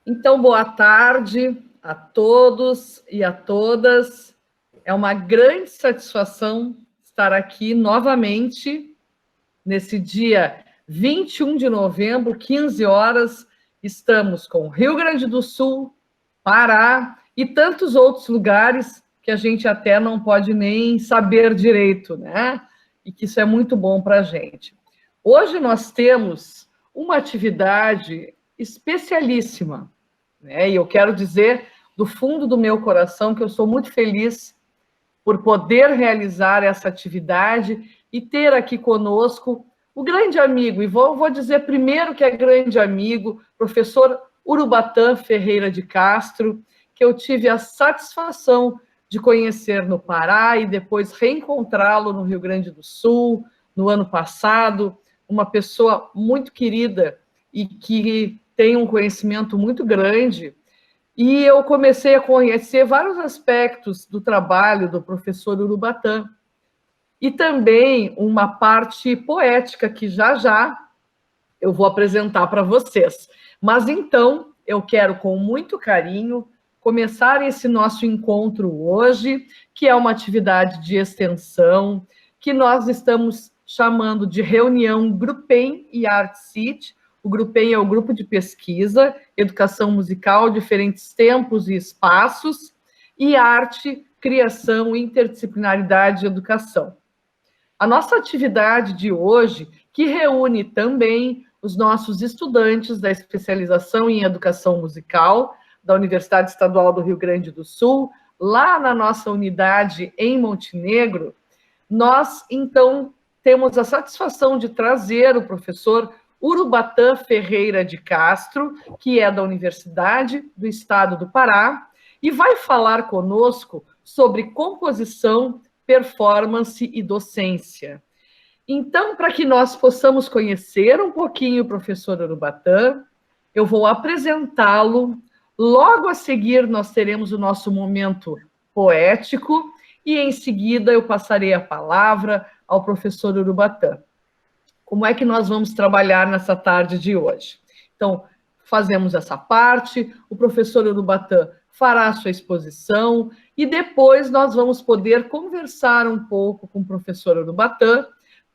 Então, boa tarde a todos e a todas. É uma grande satisfação estar aqui novamente nesse dia 21 de novembro, 15 horas. Estamos com Rio Grande do Sul, Pará e tantos outros lugares que a gente até não pode nem saber direito, né? E que isso é muito bom para a gente. Hoje nós temos uma atividade especialíssima, né? E eu quero dizer do fundo do meu coração que eu sou muito feliz por poder realizar essa atividade e ter aqui conosco o grande amigo, e vou dizer primeiro que é grande amigo, professor Urubatã Ferreira de Castro, que eu tive a satisfação de conhecer no Pará e depois reencontrá-lo no Rio Grande do Sul, no ano passado, uma pessoa muito querida e que tem um conhecimento muito grande. E eu comecei a conhecer vários aspectos do trabalho do professor Urubatã, e também uma parte poética que já eu vou apresentar para vocês. Mas então, eu quero com muito carinho começar esse nosso encontro hoje, que é uma atividade de extensão, que nós estamos chamando de reunião Grupem e Art City. O Grupem é o grupo de pesquisa, educação musical, diferentes tempos e espaços, e arte, criação, interdisciplinaridade e educação. A nossa atividade de hoje, que reúne também os nossos estudantes da especialização em educação musical da Universidade Estadual do Rio Grande do Sul, lá na nossa unidade em Montenegro, nós, então, temos a satisfação de trazer o professor Urubatã Ferreira de Castro, que é da Universidade do Estado do Pará, e vai falar conosco sobre composição, performance e docência. Então, para que nós possamos conhecer um pouquinho o professor Urubatã, eu vou apresentá-lo. Logo a seguir, nós teremos o nosso momento poético e, em seguida, eu passarei a palavra ao professor Urubatã. Como é que nós vamos trabalhar nessa tarde de hoje? Então, fazemos essa parte, o professor Urubatã fará a sua exposição e depois nós vamos poder conversar um pouco com o professor Urubatã,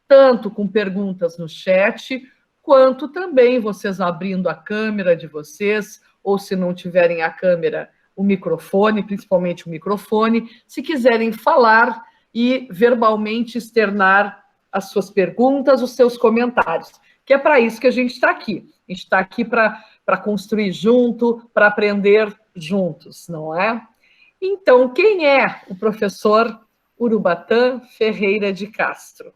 tanto com perguntas no chat, quanto também vocês abrindo a câmera de vocês, ou se não tiverem a câmera, o microfone, principalmente o microfone, se quiserem falar e verbalmente externar as suas perguntas, os seus comentários, que é para isso que a gente está aqui. A gente está aqui para construir junto, para aprender juntos, não é? Então, quem é o professor Urubatã Ferreira de Castro?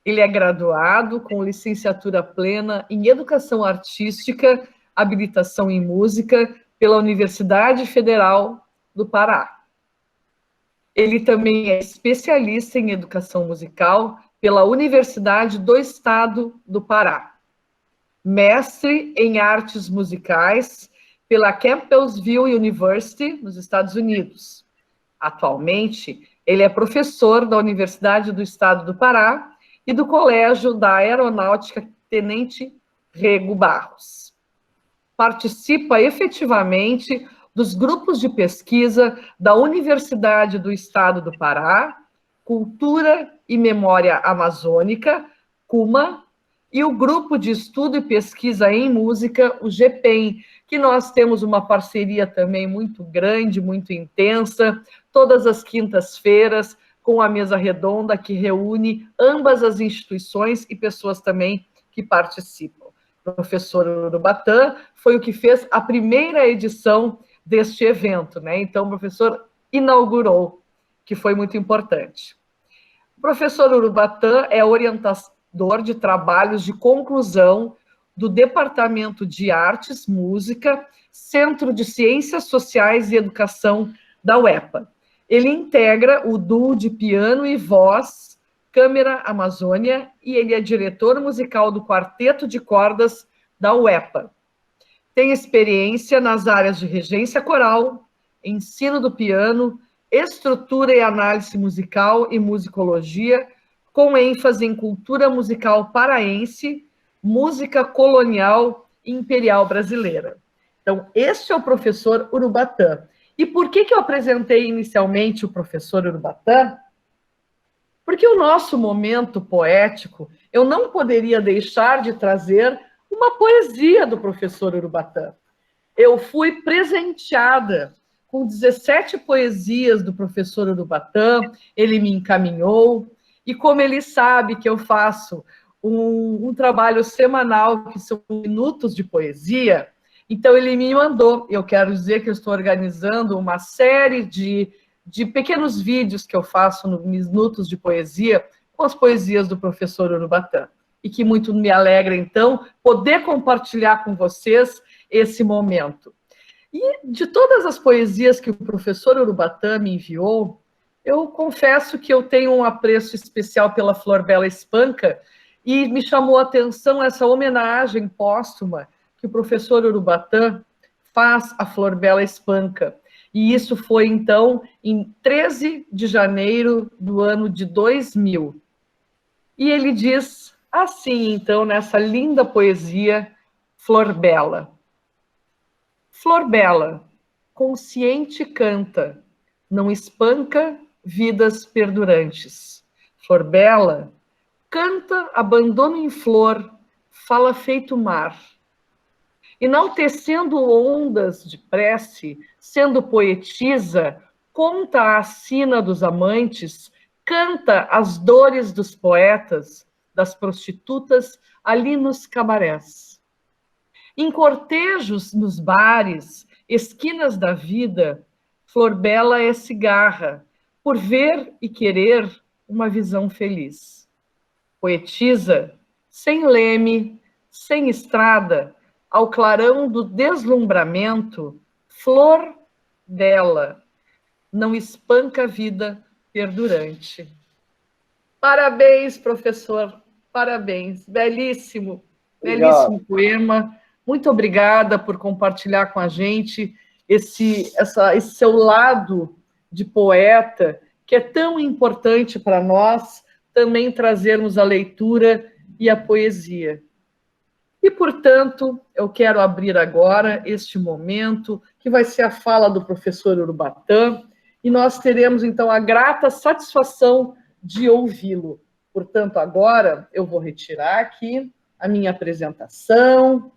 Ele é graduado com licenciatura plena em Educação Artística, habilitação em Música pela Universidade Federal do Pará. Ele também é especialista em Educação Musical pela Universidade do Estado do Pará. Mestre em Artes Musicais pela Campbellsville University, nos Estados Unidos. Atualmente, ele é professor da Universidade do Estado do Pará e do Colégio da Aeronáutica Tenente Rego Barros. Participa efetivamente dos grupos de pesquisa da Universidade do Estado do Pará, Cultura e Memória Amazônica, CUMA, e o Grupo de Estudo e Pesquisa em Música, o GPEM, que nós temos uma parceria também muito grande, muito intensa, todas as quintas-feiras, com a mesa redonda que reúne ambas as instituições e pessoas também que participam. O professor Urubatã foi o que fez a primeira edição deste evento, né? Então, o professor inaugurou, que foi muito importante. O professor Urubatã é orientador de trabalhos de conclusão do Departamento de Artes, Música, Centro de Ciências Sociais e Educação da UEPA. Ele integra o duo de piano e voz Câmara Amazônia e ele é diretor musical do Quarteto de Cordas da UEPA. Tem experiência nas áreas de regência coral, ensino do piano, estrutura e análise musical e musicologia, com ênfase em cultura musical paraense, música colonial e imperial brasileira. Então, este é o professor Urubatã. E por que eu apresentei inicialmente o professor Urubatã? Porque o nosso momento poético, eu não poderia deixar de trazer uma poesia do professor Urubatã. Eu fui presenteada com 17 poesias do professor Urubatã, ele me encaminhou, e como ele sabe que eu faço um trabalho semanal, que são minutos de poesia, então ele me mandou. Eu quero dizer que eu estou organizando uma série de pequenos vídeos que eu faço no Minutos de Poesia, com as poesias do professor Urubatã. E que muito me alegra, então, poder compartilhar com vocês esse momento. E de todas as poesias que o professor Urubatã me enviou, eu confesso que eu tenho um apreço especial pela Flor Bela Espanca, e me chamou a atenção essa homenagem póstuma que o professor Urubatã faz à Flor Bela Espanca. E isso foi, então, em 13 de janeiro do ano de 2000. E ele diz assim, então, nessa linda poesia, Flor Bela. Flor Bela, consciente canta, não espanca vidas perdurantes. Flor Bela, canta abandono em flor, fala feito mar. Enaltecendo ondas de prece, sendo poetisa, conta a sina dos amantes, canta as dores dos poetas, das prostitutas ali nos cabarés. Em cortejos nos bares, esquinas da vida, Flor Bela é cigarra, por ver e querer uma visão feliz. Poetisa, sem leme, sem estrada, ao clarão do deslumbramento, flor dela, não espanca a vida perdurante. Parabéns, professor, parabéns, belíssimo, belíssimo poema. Muito obrigada por compartilhar com a gente esse seu lado de poeta, que é tão importante para nós também trazermos a leitura e a poesia. E, portanto, eu quero abrir agora este momento, que vai ser a fala do professor Urubatã, e nós teremos, então, a grata satisfação de ouvi-lo. Portanto, agora eu vou retirar aqui a minha apresentação.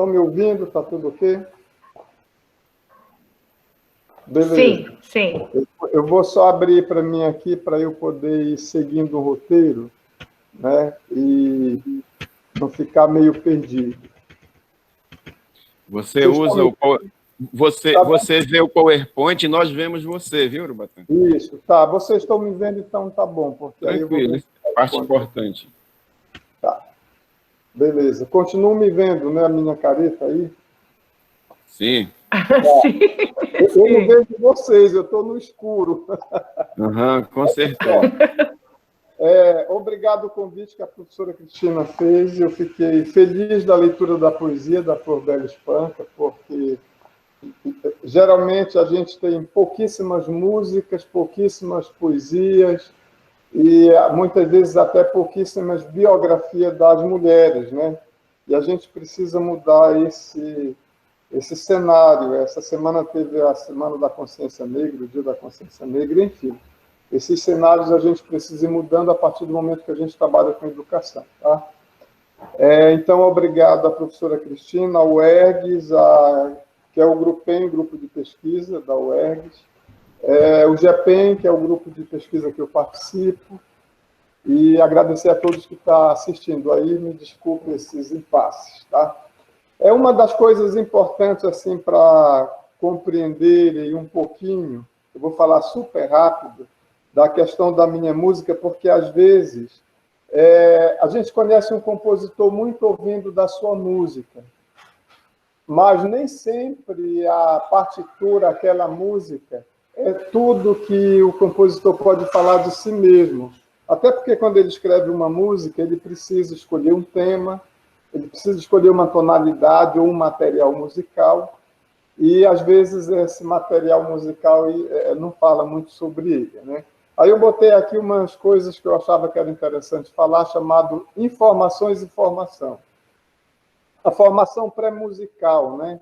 me ouvindo? Está tudo ok? Beleza. Sim, sim. Eu vou só abrir para mim aqui para eu poder ir seguindo o roteiro, né? E não ficar meio perdido. Você usa o... Você vê o PowerPoint e nós vemos você, viu, Urubatã? Isso, tá. Vocês estão me vendo, então tá bom. Porque tranquilo, aí eu vou... parte importante. Tá. Beleza. Continuam me vendo, né? A minha careta aí? Sim. Sim. Eu não vejo vocês, eu estou no escuro. Com certeza. Obrigado o convite que a professora Cristina fez. Eu fiquei feliz da leitura da poesia da Flor Bela Espanca, porque geralmente a gente tem pouquíssimas músicas, pouquíssimas poesias e muitas vezes até pouquíssimas biografias das mulheres, né? E a gente precisa mudar esse cenário. Essa semana teve a Semana da Consciência Negra, o Dia da Consciência Negra, enfim. Esses cenários a gente precisa ir mudando a partir do momento que a gente trabalha com educação. Tá? Então, obrigado à professora Cristina, ao UERGS, que é o GRUPEM, grupo de pesquisa da UERGS, o GEPEM, que é o grupo de pesquisa que eu participo, e agradecer a todos que estão assistindo aí, me desculpe esses impasses. Tá? Uma das coisas importantes assim, para compreenderem um pouquinho, eu vou falar super rápido, da questão da minha música, porque, às vezes, a gente conhece um compositor muito ouvindo da sua música, mas nem sempre a partitura, aquela música, é tudo que o compositor pode falar de si mesmo. Até porque, quando ele escreve uma música, ele precisa escolher um tema, ele precisa escolher uma tonalidade ou um material musical, e, às vezes, esse material musical não fala muito sobre ele, né? Aí eu botei aqui umas coisas que eu achava que era interessante falar, chamado informações e formação. A formação pré-musical, né?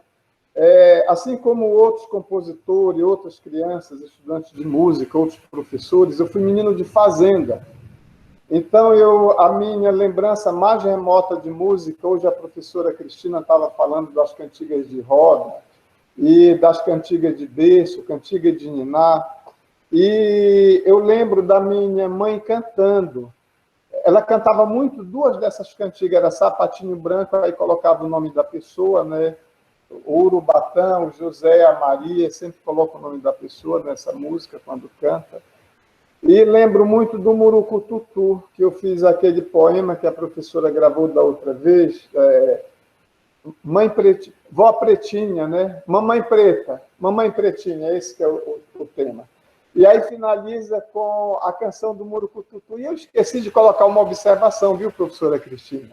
Assim como outros compositores, outras crianças, estudantes de música, outros professores, eu fui menino de fazenda. Então, a minha lembrança mais remota de música, hoje a professora Cristina estava falando das cantigas de roda e das cantigas de berço, cantiga de niná, e eu lembro da minha mãe cantando. Ela cantava muito, duas dessas cantigas, era Sapatinho Branco, aí colocava o nome da pessoa, né? O Urubatã, o José, a Maria, sempre coloca o nome da pessoa nessa música quando canta. E lembro muito do Murucututu, que eu fiz aquele poema que a professora gravou da outra vez, Mãe Pretinha, Vó Pretinha, né? Mamãe Preta, Mamãe Pretinha, esse que é o tema. E aí finaliza com a canção do Murucututu. E eu esqueci de colocar uma observação, viu, professora Cristina?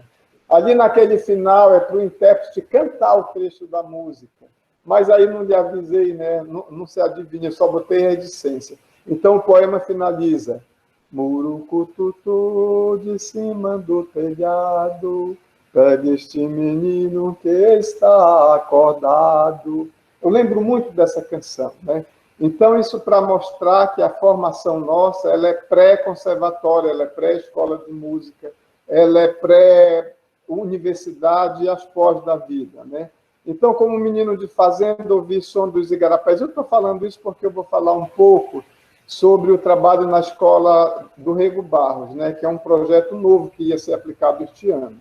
Ali naquele final é para o intérprete cantar o trecho da música. Mas aí não lhe avisei, né? Não se adivinha, eu só botei reticência. Então o poema finaliza: Murucututu de cima do telhado, pegue este menino que está acordado. Eu lembro muito dessa canção, né? Então, isso para mostrar que a formação nossa ela é pré-conservatória, ela é pré-escola de música, ela é pré-universidade e as pós da vida, né? Então, como menino de fazenda, ouvi som dos igarapés. Eu estou falando isso porque eu vou falar um pouco sobre o trabalho na escola do Rego Barros, né? Que é um projeto novo que ia ser aplicado este ano.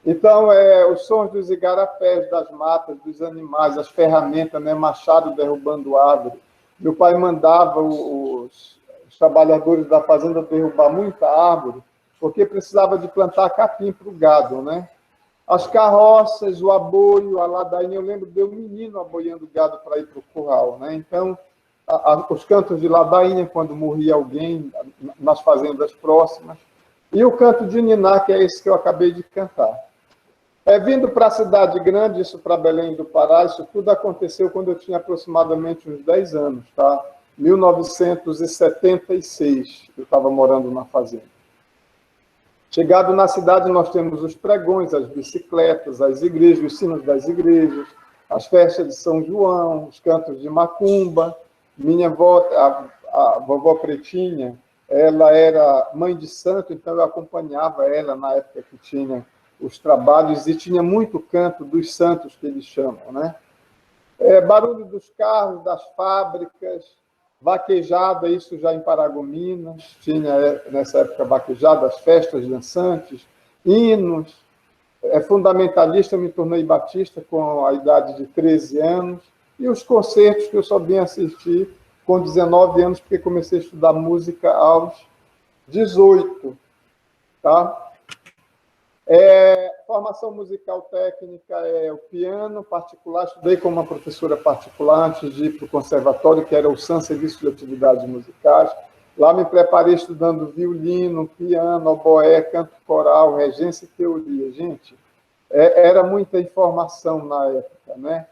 Então, os sons dos igarapés, das matas, dos animais, as ferramentas, né? Machado derrubando árvore. Meu pai mandava os trabalhadores da fazenda derrubar muita árvore, porque precisava de plantar capim para o gado, né? As carroças, o aboio, a ladainha. Eu lembro de um menino aboiando gado para ir para o curral, né? Então, os cantos de ladainha, quando morria alguém nas fazendas próximas. E o canto de niná, que é esse que eu acabei de cantar. Vindo para a cidade grande, isso para Belém do Pará, isso tudo aconteceu quando eu tinha aproximadamente uns 10 anos, tá? 1976, eu estava morando na fazenda. Chegado na cidade, nós temos os pregões, as bicicletas, as igrejas, os sinos das igrejas, as festas de São João, os cantos de macumba. Minha avó, a vovó Pretinha, ela era mãe de santo, então eu acompanhava ela na época que tinha os trabalhos, e tinha muito canto dos santos, que eles chamam, né? Barulho dos carros, das fábricas, vaquejada, isso já em Paragominas, tinha nessa época vaquejada, as festas dançantes, hinos. Fundamentalista, me tornei batista com a idade de 13 anos, e os concertos que eu só vim assistir com 19 anos, porque comecei a estudar música aos 18, tá? Formação musical técnica é o piano particular. Estudei com uma professora particular antes de ir para o conservatório, que era o SAM, Serviço de Atividades Musicais. Lá me preparei estudando violino, piano, oboé, canto coral, regência e teoria. Gente, era muita informação na época, né?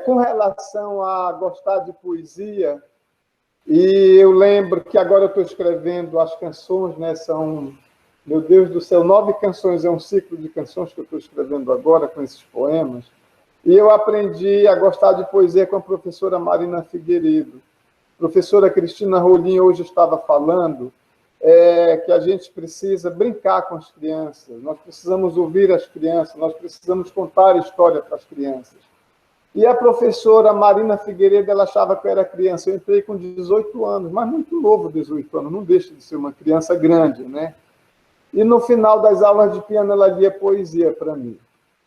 Com relação a gostar de poesia, e eu lembro que agora eu estou escrevendo as canções, né? São, meu Deus do céu, 9 canções, é um ciclo de canções que eu estou escrevendo agora com esses poemas. E eu aprendi a gostar de poesia com a professora Marina Figueiredo. A professora Cristina Rolim hoje estava falando que a gente precisa brincar com as crianças, nós precisamos ouvir as crianças, nós precisamos contar história para as crianças. E a professora Marina Figueiredo, ela achava que eu era criança. Eu entrei com 18 anos, mas muito novo, 18 anos, não deixa de ser uma criança grande, né? E no final das aulas de piano, ela lia poesia para mim.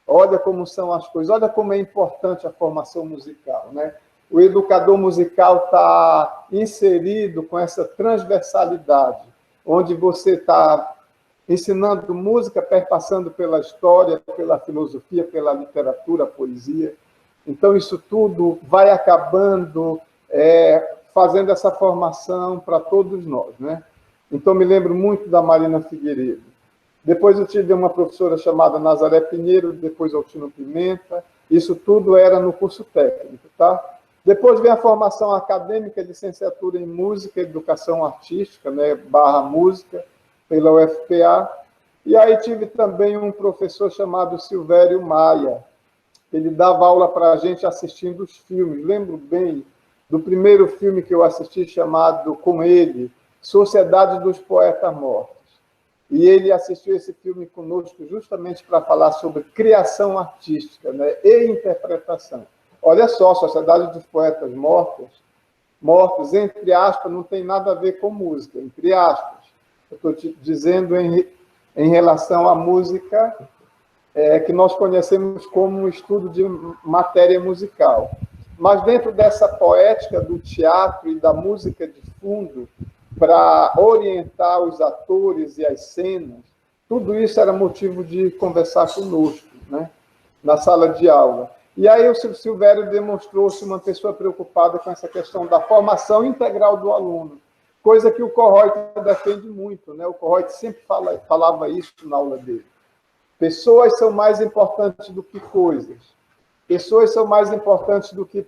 Olha como são as coisas, olha como é importante a formação musical, né? O educador musical está inserido com essa transversalidade, onde você está ensinando música, perpassando pela história, pela filosofia, pela literatura, a poesia. Então, isso tudo vai acabando fazendo essa formação para todos nós, né? Então, me lembro muito da Marina Figueiredo. Depois eu tive uma professora chamada Nazaré Pinheiro, depois Altino Pimenta. Isso tudo era no curso técnico, tá? Depois vem a formação acadêmica, licenciatura em Música e Educação Artística, né, /Música, pela UFPA. E aí tive também um professor chamado Silvério Maia. Ele dava aula para a gente assistindo os filmes. Lembro bem do primeiro filme que eu assisti, chamado, com ele, Sociedade dos Poetas Mortos. E ele assistiu esse filme conosco justamente para falar sobre criação artística, né, e interpretação. Olha só, Sociedade dos Poetas Mortos, entre aspas, não tem nada a ver com música, entre aspas. Eu estou te dizendo em relação à música que nós conhecemos como um estudo de matéria musical. Mas dentro dessa poética do teatro e da música de fundo, para orientar os atores e as cenas, tudo isso era motivo de conversar conosco, né, na sala de aula. E aí o Silvério demonstrou-se uma pessoa preocupada com essa questão da formação integral do aluno, coisa que o Kohout defende muito, né? O Kohout sempre falava isso na aula dele. Pessoas são mais importantes do que coisas. Pessoas são mais importantes do que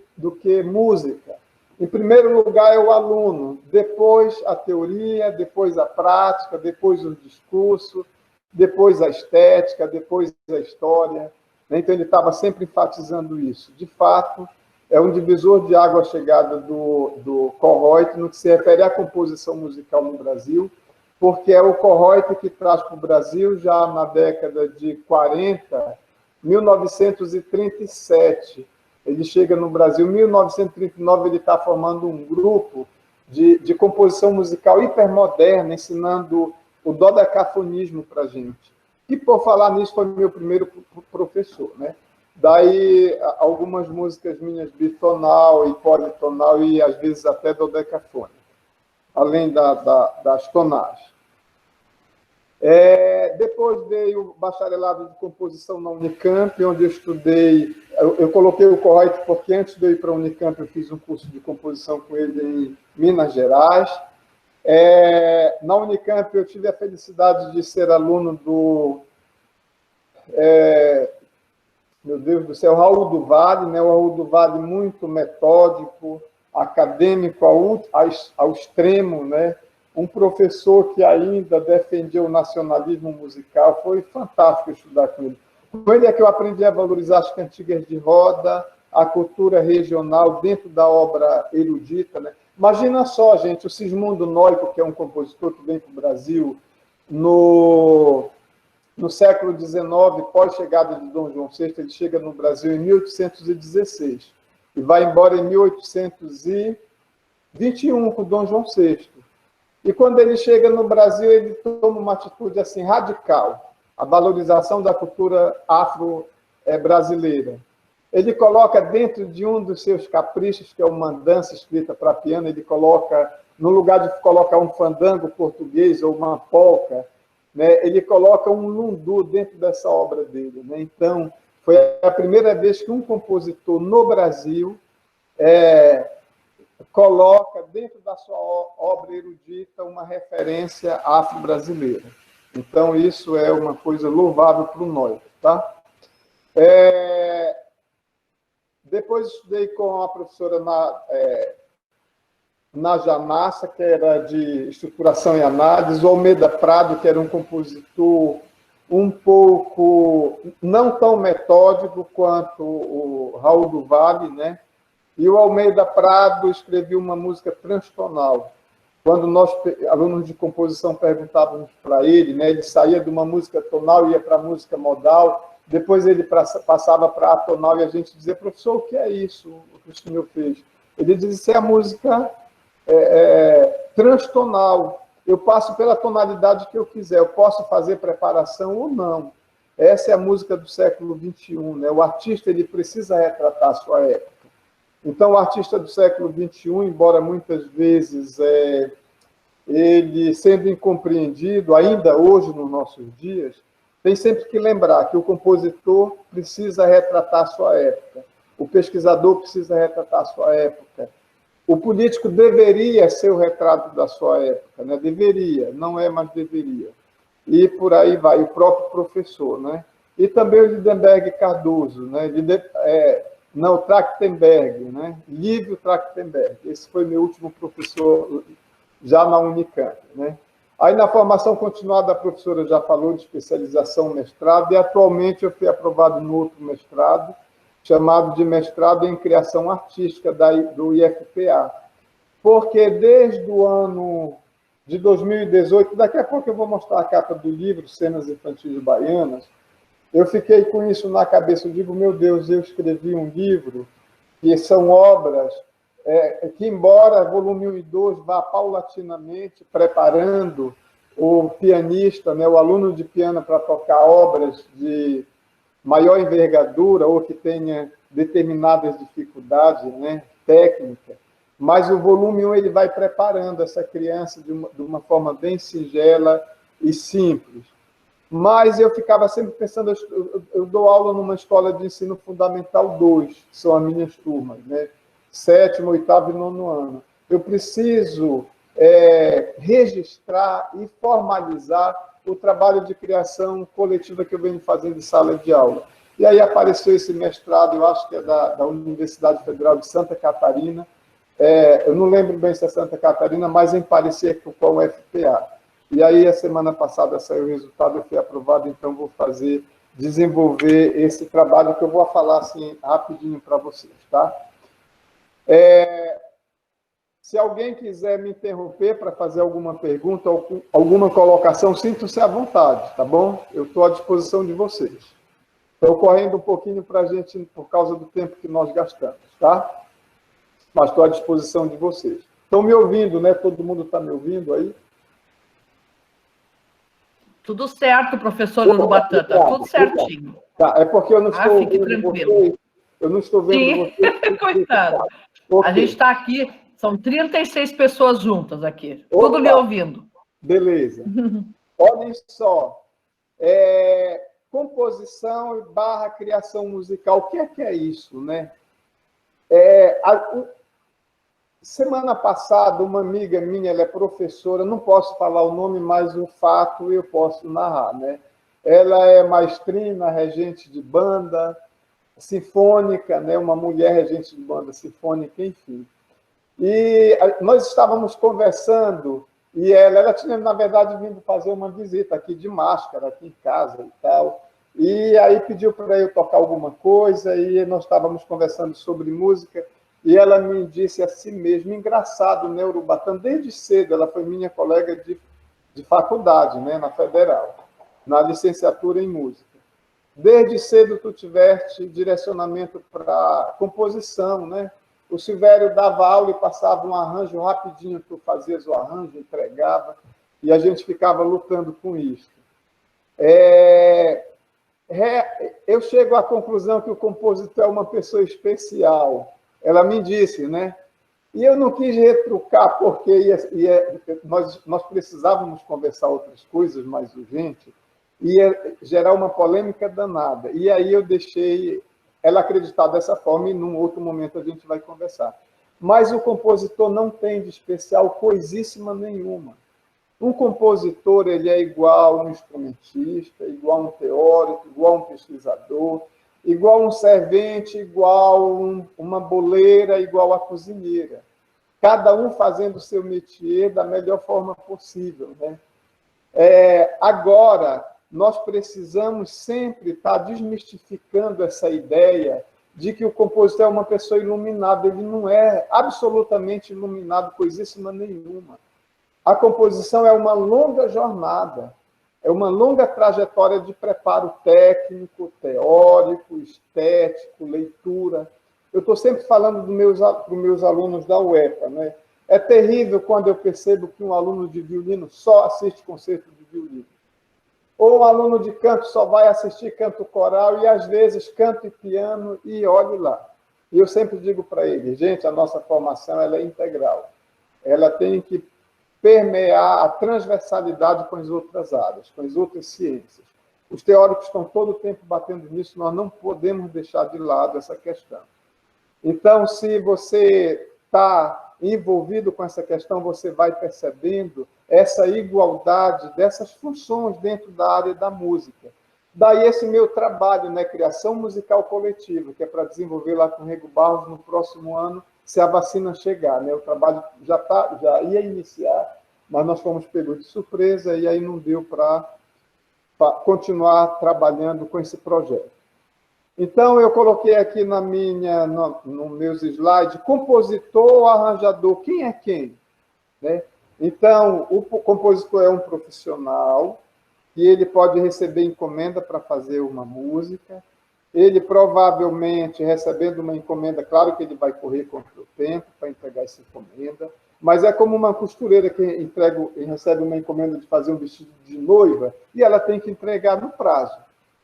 música. Em primeiro lugar é o aluno, depois a teoria, depois a prática, depois o discurso, depois a estética, depois a história. Então, ele estava sempre enfatizando isso. De fato, é um divisor de água a chegada do Kohout no que se refere à composição musical no Brasil, porque é o Kohout que traz para o Brasil, já na década de 40, 1937. Ele chega no Brasil, em 1939, ele está formando um grupo de composição musical hipermoderna, ensinando o dodecafonismo para a gente. E, por falar nisso, foi meu primeiro professor, né? Daí, algumas músicas minhas bitonal e politonal e, às vezes, até dodecafônica, além das tonagens. Depois veio o bacharelado de composição na Unicamp, onde eu estudei. Eu coloquei o Kohout porque, antes de eu ir para a Unicamp, eu fiz um curso de composição com ele em Minas Gerais. Na Unicamp, eu tive a felicidade de ser aluno do, meu Deus do céu, Raul do Vale, né? O Raul do Vale muito metódico, acadêmico ao extremo, né? Um professor que ainda defendia o nacionalismo musical. Foi fantástico estudar com ele. Com ele é que eu aprendi a valorizar as cantigas de roda, a cultura regional dentro da obra erudita, né? Imagina só, gente, o Sismundo Nóico, que é um compositor que vem para o Brasil no século XIX, pós-chegada de Dom João VI, ele chega no Brasil em 1816 e vai embora em 1821 com Dom João VI. E quando ele chega no Brasil, ele toma uma atitude assim radical, a valorização da cultura afro-brasileira. Ele coloca dentro de um dos seus caprichos, que é uma dança escrita para piano, ele coloca, no lugar de colocar um fandango português ou uma polca, né, ele coloca um lundu dentro dessa obra dele. Né? Então, foi a primeira vez que um compositor no Brasil coloca dentro da sua obra erudita uma referência afro-brasileira. Então, isso é uma coisa louvável para o Noivro. Tá? Depois estudei com a professora Naja Massa, que era de estruturação e análise, o Almeida Prado, que era um compositor um pouco não tão metódico quanto o Raul do Vale, né? E o Almeida Prado escreveu uma música transtonal. Quando nós, alunos de composição, perguntávamos para ele, né, ele saía de uma música tonal e ia para a música modal, depois ele passava para a atonal e a gente dizia, professor, o que é isso que o senhor fez? Ele dizia, isso é a música transtonal. Eu passo pela tonalidade que eu quiser, eu posso fazer preparação ou não. Essa é a música do século XXI. Né? O artista ele precisa retratar a sua época. Então, o artista do século XXI, embora muitas vezes ele sendo incompreendido, ainda hoje nos nossos dias, tem sempre que lembrar que o compositor precisa retratar a sua época, o pesquisador precisa retratar a sua época, o político deveria ser o retrato da sua época, né? Deveria, não é, mas deveria. E por aí vai, o próprio professor. Né? E também o Lindenberg Cardoso, né? Não, Trachtenberg, né? Lívio Trachtenberg. Esse foi meu último professor já na Unicamp. Né? Aí, na formação continuada, a professora já falou de especialização, mestrado, e atualmente eu fui aprovado no outro mestrado, chamado de mestrado em criação artística do IFPA. Porque desde o ano de 2018, daqui a pouco eu vou mostrar a capa do livro, Cenas Infantis Baianas, eu fiquei com isso na cabeça, eu digo, meu Deus, eu escrevi um livro, que são obras que, embora volume 1 e 2 vá paulatinamente preparando o pianista, né, o aluno de piano para tocar obras de maior envergadura ou que tenha determinadas dificuldades, né, técnicas, mas o volume 1 ele vai preparando essa criança de uma forma bem singela e simples. Mas eu ficava sempre pensando, eu dou aula numa escola de ensino fundamental 2, que são as minhas turmas, né? 7º, 8º e 9º ano. Eu preciso registrar e formalizar o trabalho de criação coletiva que eu venho fazendo em sala de aula. E aí apareceu esse mestrado, eu acho que é da Universidade Federal de Santa Catarina, eu não lembro bem se é Santa Catarina, mas em parecer com o FPA. E aí, a semana passada saiu o resultado, eu fui aprovado, então vou desenvolver esse trabalho que eu vou falar assim rapidinho para vocês, tá? Se alguém quiser me interromper para fazer alguma pergunta, alguma colocação, sintam-se à vontade, tá bom? Eu estou à disposição de vocês. Estou correndo um pouquinho para a gente, por causa do tempo que nós gastamos, tá? Mas estou à disposição de vocês. Estão me ouvindo, né? Todo mundo está me ouvindo aí? Tudo certo, professor Urubatã, tá tudo certinho. Tá, é porque eu não estou fique vendo tranquilo. vocês. Eu não estou vendo vocês. Coitado. Okay. A gente está aqui, são 36 pessoas juntas aqui, Opa. tudo lhe ouvindo. Beleza. Olhem só, composição / criação musical, o que é isso, né? Semana passada, uma amiga minha, ela é professora, não posso falar o nome, mas o fato eu posso narrar, né? Ela é maestrina, regente de banda sinfônica, né? Uma mulher regente de banda sinfônica, enfim. E nós estávamos conversando, e ela tinha, na verdade, vindo fazer uma visita aqui de máscara, aqui em casa e tal. E aí pediu para eu tocar alguma coisa, e nós estávamos conversando sobre música, e ela me disse a si mesma, engraçado, né, Urubatã, desde cedo, ela foi minha colega de faculdade, né, na Federal. na licenciatura em música. Desde cedo tu tiveste direcionamento para composição, né? O Silvério dava aula e passava um arranjo rapidinho, tu fazias o arranjo, entregava, e a gente ficava lutando com isso. Eu chego à conclusão que o compositor é uma pessoa especial. Ela me disse, né? E eu não quis retrucar, porque nós precisávamos conversar outras coisas mais urgentes, ia gerar uma polêmica danada. E aí eu deixei ela acreditar dessa forma, e num outro momento a gente vai conversar. Mas o compositor não tem de especial coisíssima nenhuma. Um compositor ele é igual a um instrumentista, igual a um teórico, igual a um pesquisador, igual a um servente, igual a uma boleira, igual a cozinheira. Cada um fazendo o seu métier da melhor forma possível, né? Agora, nós precisamos sempre estar desmistificando essa ideia de que o compositor é uma pessoa iluminada. Ele não é absolutamente iluminado, coisíssima nenhuma. A composição é uma longa jornada, é uma longa trajetória de preparo técnico, teórico, estético, leitura. Eu estou sempre falando para os meus alunos da UEPA, né? É terrível quando eu percebo que um aluno de violino só assiste concerto de violino. Ou um aluno de canto só vai assistir canto coral e, às vezes, canto e piano, e olhe lá. E eu sempre digo para ele, gente, a nossa formação ela é integral. Ela tem que permear a transversalidade com as outras áreas, com as outras ciências. Os teóricos estão todo o tempo batendo nisso, nós não podemos deixar de lado essa questão. Então, se você está envolvido com essa questão, você vai percebendo essa igualdade dessas funções dentro da área da música. Daí esse meu trabalho, né, criação musical coletiva, que é para desenvolver lá com o Rego Barros no próximo ano, se a vacina chegar, né? O trabalho já ia iniciar, mas nós fomos pegos de surpresa e aí não deu para continuar trabalhando com esse projeto. Então, eu coloquei aqui nos meus slides, compositor, arranjador, quem é quem? Né? Então, o compositor é um profissional, e ele pode receber encomenda para fazer uma música. Ele provavelmente, recebendo uma encomenda, claro que ele vai correr contra o tempo para entregar essa encomenda, mas é como uma costureira que recebe uma encomenda de fazer um vestido de noiva, e ela tem que entregar no prazo.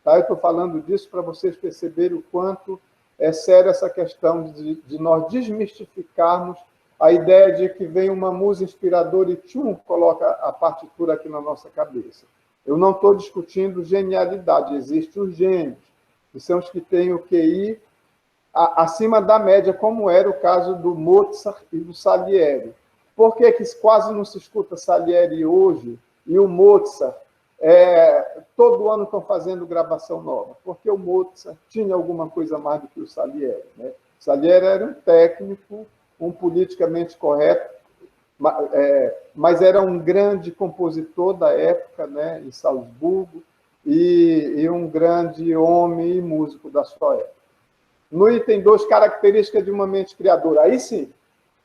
Tá? Eu estou falando disso para vocês perceberem o quanto é séria essa questão de nós desmistificarmos a ideia de que vem uma musa inspiradora e coloca a partitura aqui na nossa cabeça. Eu não estou discutindo genialidade, existem os gênios, que são os que têm o QI acima da média, como era o caso do Mozart e do Salieri. Por que quase não se escuta Salieri hoje e o Mozart? Todo ano estão fazendo gravação nova, porque o Mozart tinha alguma coisa mais do que o Salieri. Né? O Salieri era um técnico, um politicamente correto, mas era um grande compositor da época, né, em Salzburgo, e um grande homem e músico da sua época. No item 2, características de uma mente criadora. Aí sim,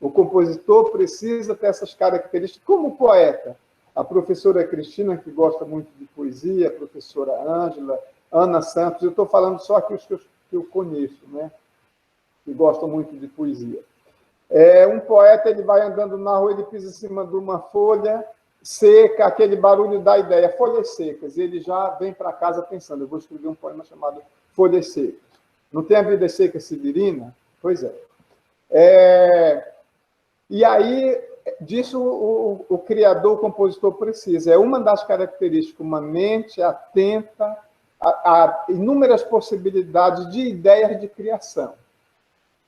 o compositor precisa ter essas características como poeta. A professora Cristina, que gosta muito de poesia, a professora Ângela, Ana Santos, eu estou falando só aqui os que eu conheço, né? Que gostam muito de poesia. Um poeta, ele vai andando na rua, ele pisa em cima de uma folha seca, aquele barulho dá ideia, folhas secas, e ele já vem para casa pensando, eu vou escrever um poema chamado Folhas Secas. Não tem a vida seca Severina? Pois é. E aí, disso o criador, o compositor precisa. É uma das características, uma mente atenta a inúmeras possibilidades de ideias de criação.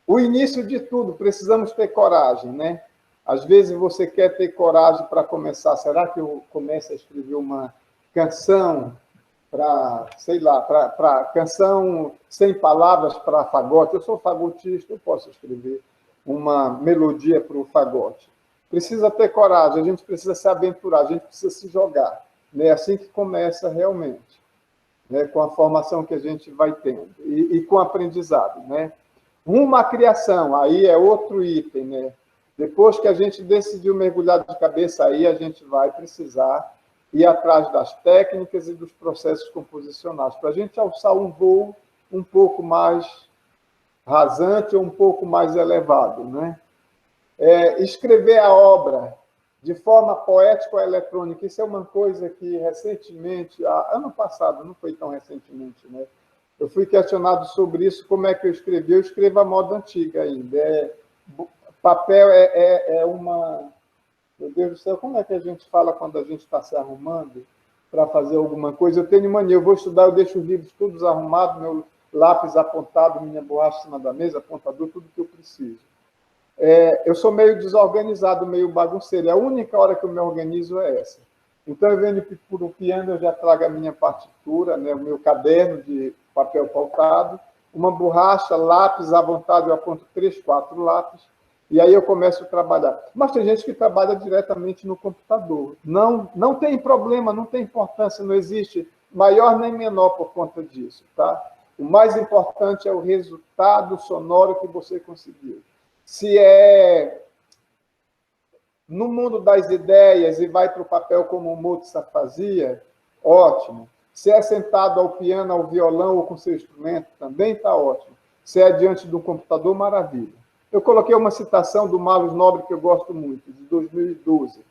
O início de tudo, precisamos ter coragem, né? Às vezes você quer ter coragem para começar. Será que eu começo a escrever uma canção para, sei lá, para canção sem palavras para fagote? Eu sou fagotista, eu posso escrever uma melodia para o fagote. Precisa ter coragem, a gente precisa se aventurar, a gente precisa se jogar. É assim que começa realmente, né? Com a formação que a gente vai tendo e com o aprendizado, né? Uma criação, aí é outro item, né? Depois que a gente decidiu mergulhar de cabeça aí, a gente vai precisar ir atrás das técnicas e dos processos composicionais, para a gente alçar um voo um pouco mais rasante ou um pouco mais elevado, né? Escrever a obra de forma poética ou eletrônica, isso é uma coisa que recentemente, ano passado, não foi tão recentemente, né? Eu fui questionado sobre isso, como é que eu escrevi. Eu escrevo a moda antiga ainda. Papel é uma... Meu Deus do céu, como é que a gente fala quando a gente está se arrumando para fazer alguma coisa? Eu tenho mania, eu vou estudar, eu deixo os livros todos arrumados, meu lápis apontado, minha borracha em cima da mesa, apontador, tudo que eu preciso. Eu sou meio desorganizado, meio bagunceiro. A única hora que eu me organizo é essa. Então, eu venho para o piano, eu já trago a minha partitura, né, o meu caderno de papel pautado, uma borracha, lápis à vontade, eu aponto 3, 4 lápis, e aí eu começo a trabalhar. Mas tem gente que trabalha diretamente no computador. Não tem problema, não tem importância, não existe maior nem menor por conta disso, tá? O mais importante é o resultado sonoro que você conseguiu. Se é no mundo das ideias e vai para o papel como o Mozart fazia, ótimo. Se é sentado ao piano, ao violão ou com seu instrumento, também está ótimo. Se é diante do computador, maravilha. Eu coloquei uma citação do Marlos Nobre que eu gosto muito, de 2012.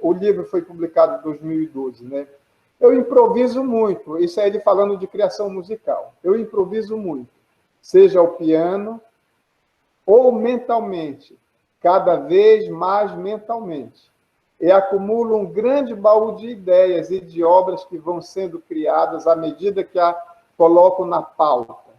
O livro foi publicado em 2012, né? Eu improviso muito. Isso é ele falando de criação musical. Eu improviso muito, seja ao piano ou mentalmente, cada vez mais mentalmente. E acumulo um grande baú de ideias e de obras que vão sendo criadas à medida que a coloco na pauta,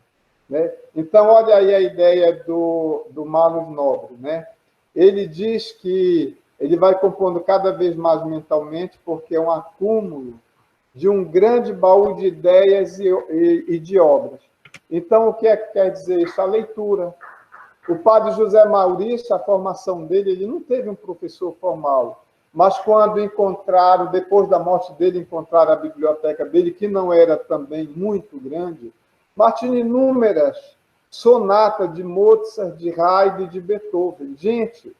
né? Então, olha aí a ideia do Marlos Nobre, né? Ele diz que ele vai compondo cada vez mais mentalmente porque é um acúmulo de um grande baú de ideias e de obras. Então, o que é que quer dizer isso? A leitura. O padre José Maurício, a formação dele, ele não teve um professor formal, mas quando encontraram, depois da morte dele, encontraram a biblioteca dele, que não era também muito grande, mas tinha inúmeras sonatas de Mozart, de Haydn e de Beethoven. Gente,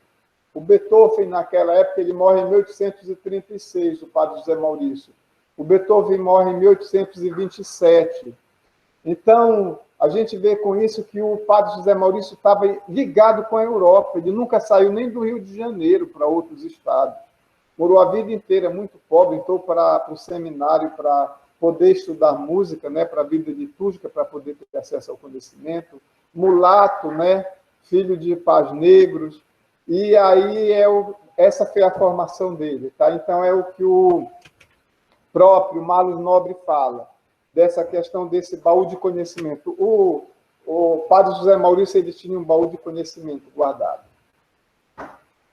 o Beethoven, naquela época, ele morre em 1836, o padre José Maurício. O Beethoven morre em 1827. Então, a gente vê com isso que o padre José Maurício estava ligado com a Europa. Ele nunca saiu nem do Rio de Janeiro para outros estados. Morou a vida inteira muito pobre, entrou para o seminário para poder estudar música, né, para a vida litúrgica, para poder ter acesso ao conhecimento. Mulato, né, filho de pais negros. E aí essa foi a formação dele. Tá? Então, é o que o próprio Marlos Nobre fala, dessa questão desse baú de conhecimento. O padre José Maurício, ele tinha um baú de conhecimento guardado.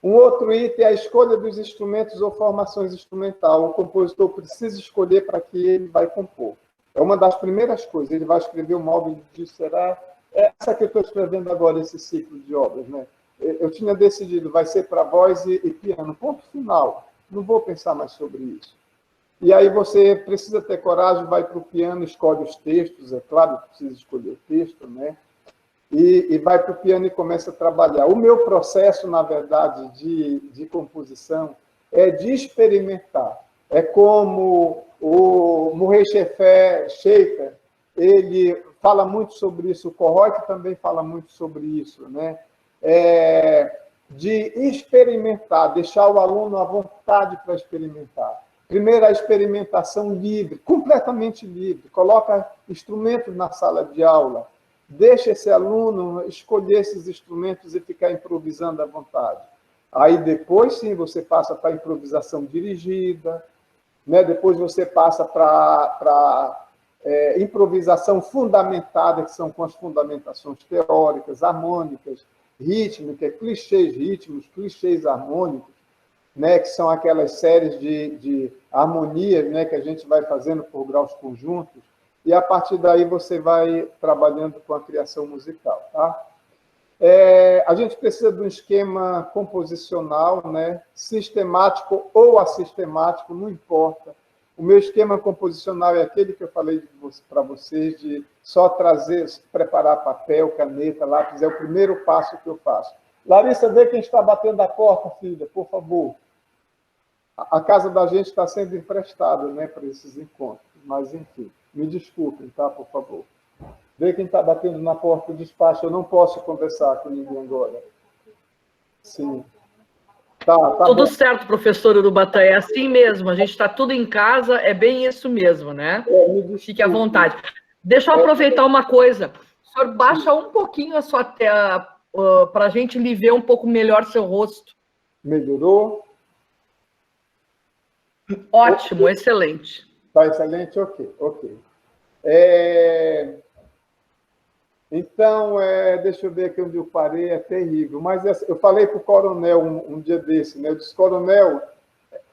Um outro item é a escolha dos instrumentos ou formações instrumental. O compositor precisa escolher para que ele vai compor. É uma das primeiras coisas. Ele vai escrever uma obra de será essa que eu estou escrevendo agora, esse ciclo de obras, né? Eu tinha decidido, vai ser para voz e piano. Ponto final. Não vou pensar mais sobre isso. E aí você precisa ter coragem, vai para o piano, escolhe os textos, é claro que precisa escolher o texto, né? E vai para o piano e começa a trabalhar. O meu processo, na verdade, de composição é de experimentar. É como o Murray Schafer, ele fala muito sobre isso, o Kohout também fala muito sobre isso, né? De experimentar, deixar o aluno à vontade para experimentar. Primeiro, a experimentação livre, completamente livre. Coloca instrumentos na sala de aula. Deixa esse aluno escolher esses instrumentos e ficar improvisando à vontade. Aí, depois, sim, você passa para a improvisação dirigida, né? Depois você passa para improvisação fundamentada, que são com as fundamentações teóricas, harmônicas, rítmicas, clichês rítmicos, clichês harmônicos, né, que são aquelas séries de harmonias, né, que a gente vai fazendo por graus conjuntos, e a partir daí você vai trabalhando com a criação musical. Tá? A gente precisa de um esquema composicional, né, sistemático ou assistemático, não importa. O meu esquema composicional é aquele que eu falei para vocês, de só trazer, preparar papel, caneta, lápis, é o primeiro passo que eu faço. Larissa, vê quem está batendo a porta, filha, por favor. A casa da gente está sendo emprestada, né, para esses encontros. Mas, enfim, me desculpem, tá, por favor. Vê quem está batendo na porta do despacho. Eu não posso conversar com ninguém agora. Sim. Tá tudo bom. certo, professor Urubatã, é assim mesmo. A gente está tudo em casa, é bem isso mesmo, né? Fique à vontade. Deixa eu aproveitar uma coisa. O senhor baixa um pouquinho a sua tela para a gente lhe ver um pouco melhor seu rosto. Melhorou? Ótimo, excelente. Está excelente? Ok. Então, deixa eu ver aqui onde eu parei, é terrível. Mas eu falei para o coronel um dia desse, né? Eu disse, coronel,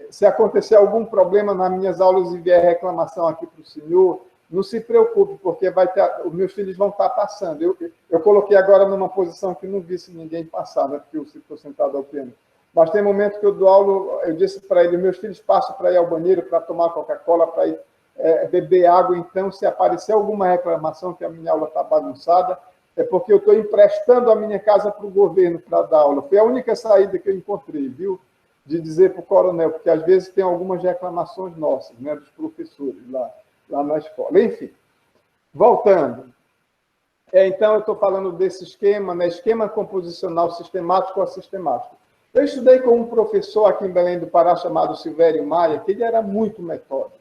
se acontecer algum problema nas minhas aulas e vier reclamação aqui para o senhor, não se preocupe, porque os meus filhos vão estar passando. Eu coloquei agora numa posição que não visse ninguém passar, né? Porque eu estou sentado ao piano. Mas tem momento que eu dou aula, eu disse para ele, meus filhos passam para ir ao banheiro, para tomar Coca-Cola, para ir beber água. Então, se aparecer alguma reclamação que a minha aula está bagunçada, é porque eu estou emprestando a minha casa para o governo para dar aula. Foi a única saída que eu encontrei, viu? De dizer para o coronel, porque às vezes tem algumas reclamações nossas, né, dos professores lá na escola. Enfim, voltando. Então, eu estou falando desse esquema, né, esquema composicional sistemático ou assistemático. Eu estudei com um professor aqui em Belém do Pará, chamado Silvério Maia, que ele era muito metódico.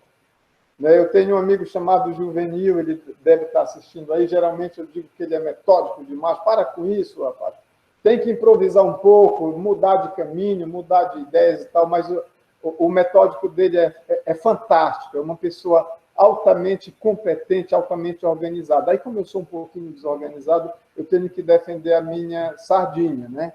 Eu tenho um amigo chamado Juvenil, ele deve estar assistindo aí, geralmente eu digo que ele é metódico demais. Para com isso, rapaz. Tem que improvisar um pouco, mudar de caminho, mudar de ideias e tal, mas o metódico dele é fantástico, é uma pessoa altamente competente, altamente organizada. Aí, como eu sou um pouquinho desorganizado, eu tenho que defender a minha sardinha, né?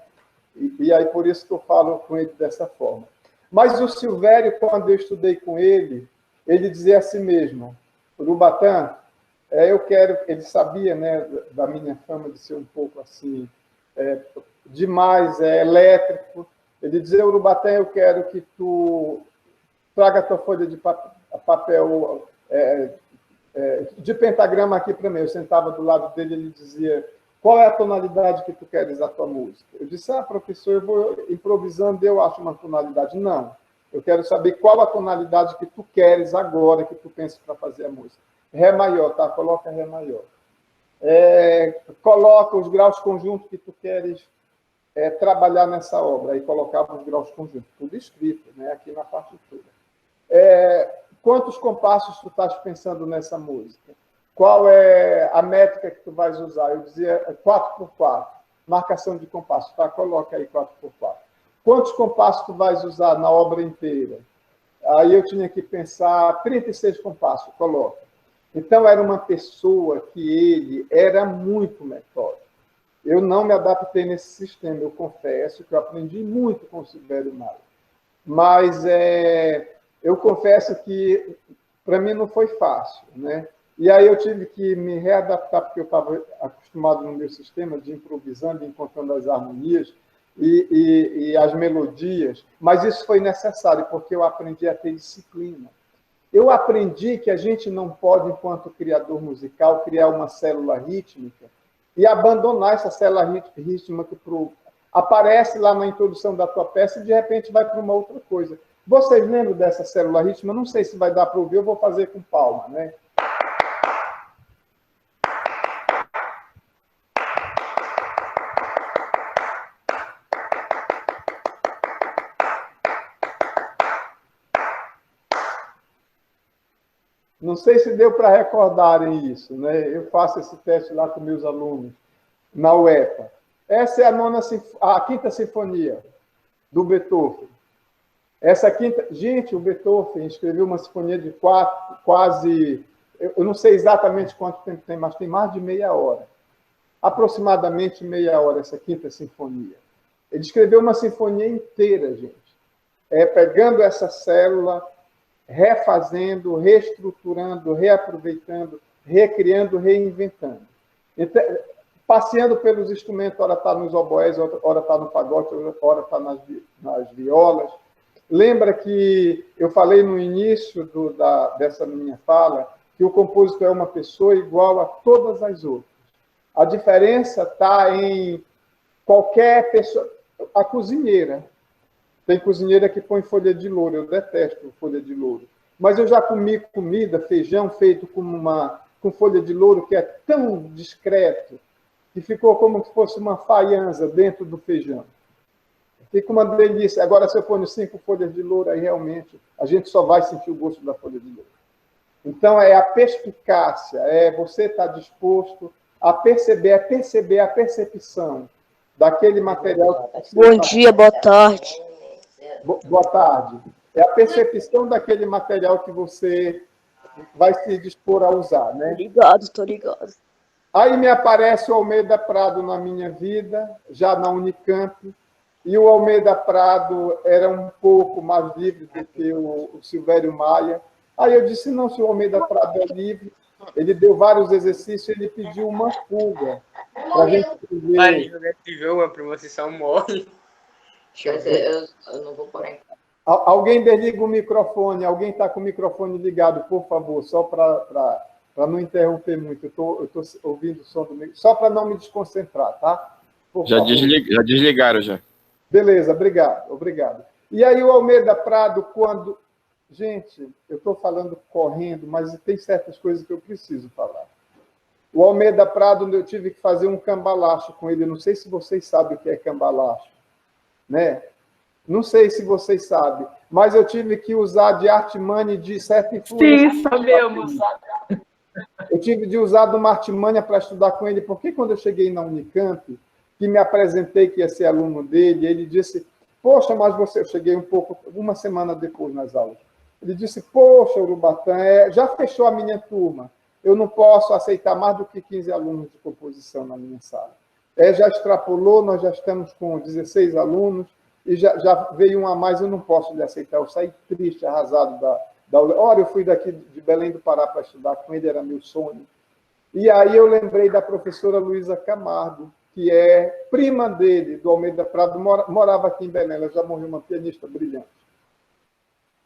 E aí, por isso que eu falo com ele dessa forma. Mas o Silvério, quando eu estudei com ele dizia assim mesmo, Urubatã, ele sabia, né, da minha fama de ser um pouco assim, demais, elétrico. Ele dizia, Urubatã, eu quero que tu traga a tua folha de papel de pentagrama aqui para mim. Eu sentava do lado dele, ele dizia, qual é a tonalidade que tu queres a tua música? Eu disse, professor, eu vou improvisando, eu acho uma tonalidade. Não, eu quero saber qual a tonalidade que tu queres agora, que tu pensas para fazer a música. Ré maior, tá? Coloca Ré maior. Coloca os graus conjuntos que tu queres trabalhar nessa obra. Aí colocava os graus conjuntos, tudo escrito, né? Aqui na partitura. Quantos compassos tu estás pensando nessa música? Qual é a métrica que tu vais usar? Eu dizia 4x4, marcação de compasso. Tá? Coloca aí 4x4. Quantos compassos tu vais usar na obra inteira? Aí eu tinha que pensar 36 compassos, coloca. Então, era uma pessoa que ele era muito metódico. Eu não me adaptei nesse sistema, eu confesso que eu aprendi muito com o Silvério Maia. Mas eu confesso que para mim não foi fácil, né? E aí eu tive que me readaptar, porque eu estava acostumado no meu sistema de improvisando, encontrando as harmonias e as melodias, mas isso foi necessário, porque eu aprendi a ter disciplina. Eu aprendi que a gente não pode, enquanto criador musical, criar uma célula rítmica e abandonar essa célula rítmica que aparece lá na introdução da tua peça e, de repente, vai para uma outra coisa. Vocês lembram dessa célula rítmica? Não sei se vai dar para ouvir, eu vou fazer com palma, né? Não sei se deu para recordarem isso, né? Eu faço esse teste lá com meus alunos, na UEPA. Essa é a quinta sinfonia do Beethoven. Essa quinta... Gente, o Beethoven escreveu uma sinfonia de quase... Eu não sei exatamente quanto tempo tem, mas tem mais de meia hora. Aproximadamente meia hora, essa quinta sinfonia. Ele escreveu uma sinfonia inteira, gente. Pegando essa célula, refazendo, reestruturando, reaproveitando, recriando, reinventando. Então, passeando pelos instrumentos, ora está nos oboés, ora está no pagode, ora está nas violas. Lembra que eu falei no início dessa minha fala que o compositor é uma pessoa igual a todas as outras. A diferença está em qualquer pessoa... A cozinheira Tem cozinheira que põe folha de louro, eu detesto folha de louro. Mas eu já comi comida, feijão feito com folha de louro, que é tão discreto, que ficou como se fosse uma faiança dentro do feijão. Fica uma delícia. Agora, se eu ponho 5 folhas de louro, aí realmente a gente só vai sentir o gosto da folha de louro. Então, é a perspicácia, é você estar disposto a perceber a percepção daquele material. Bom dia, boa tarde. Boa tarde. É a percepção daquele material que você vai se dispor a usar, né? Tô ligado. Aí me aparece o Almeida Prado na minha vida, já na Unicamp, e o Almeida Prado era um pouco mais livre do que o Silvério Maia. Aí eu disse, não, se o Almeida Prado é livre, ele deu vários exercícios, ele pediu uma fuga. Para a gente ver... Vai jogar esse jogo, a promoção morre. Eu não vou parar. Alguém desliga o microfone, alguém está com o microfone ligado, por favor, só para não interromper muito. Eu estou ouvindo o som do microfone, só para não me desconcentrar, tá? Já desligaram, já. Beleza, obrigado. E aí o Almeida Prado, quando... Gente, eu estou falando correndo, mas tem certas coisas que eu preciso falar. O Almeida Prado, eu tive que fazer um cambalacho com ele. Não sei se vocês sabem o que é cambalacho, né? Não sei se vocês sabem, mas eu tive que usar de artimanha de certa influência. Sim, sabemos. Eu tive de usar de uma artimanha para estudar com ele, porque quando eu cheguei na Unicamp, que me apresentei que ia ser aluno dele, ele disse, poxa, mas você... Eu cheguei uma semana depois nas aulas. Ele disse, poxa, Urubatã, já fechou a minha turma. Eu não posso aceitar mais do que 15 alunos de composição na minha sala. Já extrapolou, nós já estamos com 16 alunos, e já veio um a mais, eu não posso lhe aceitar. Eu saí triste, arrasado da aula. Olha, eu fui daqui de Belém do Pará para estudar com ele, era meu sonho. E aí eu lembrei da professora Luísa Camargo, que é prima dele, do Almeida Prado, morava aqui em Belém, ela já morreu, uma pianista brilhante.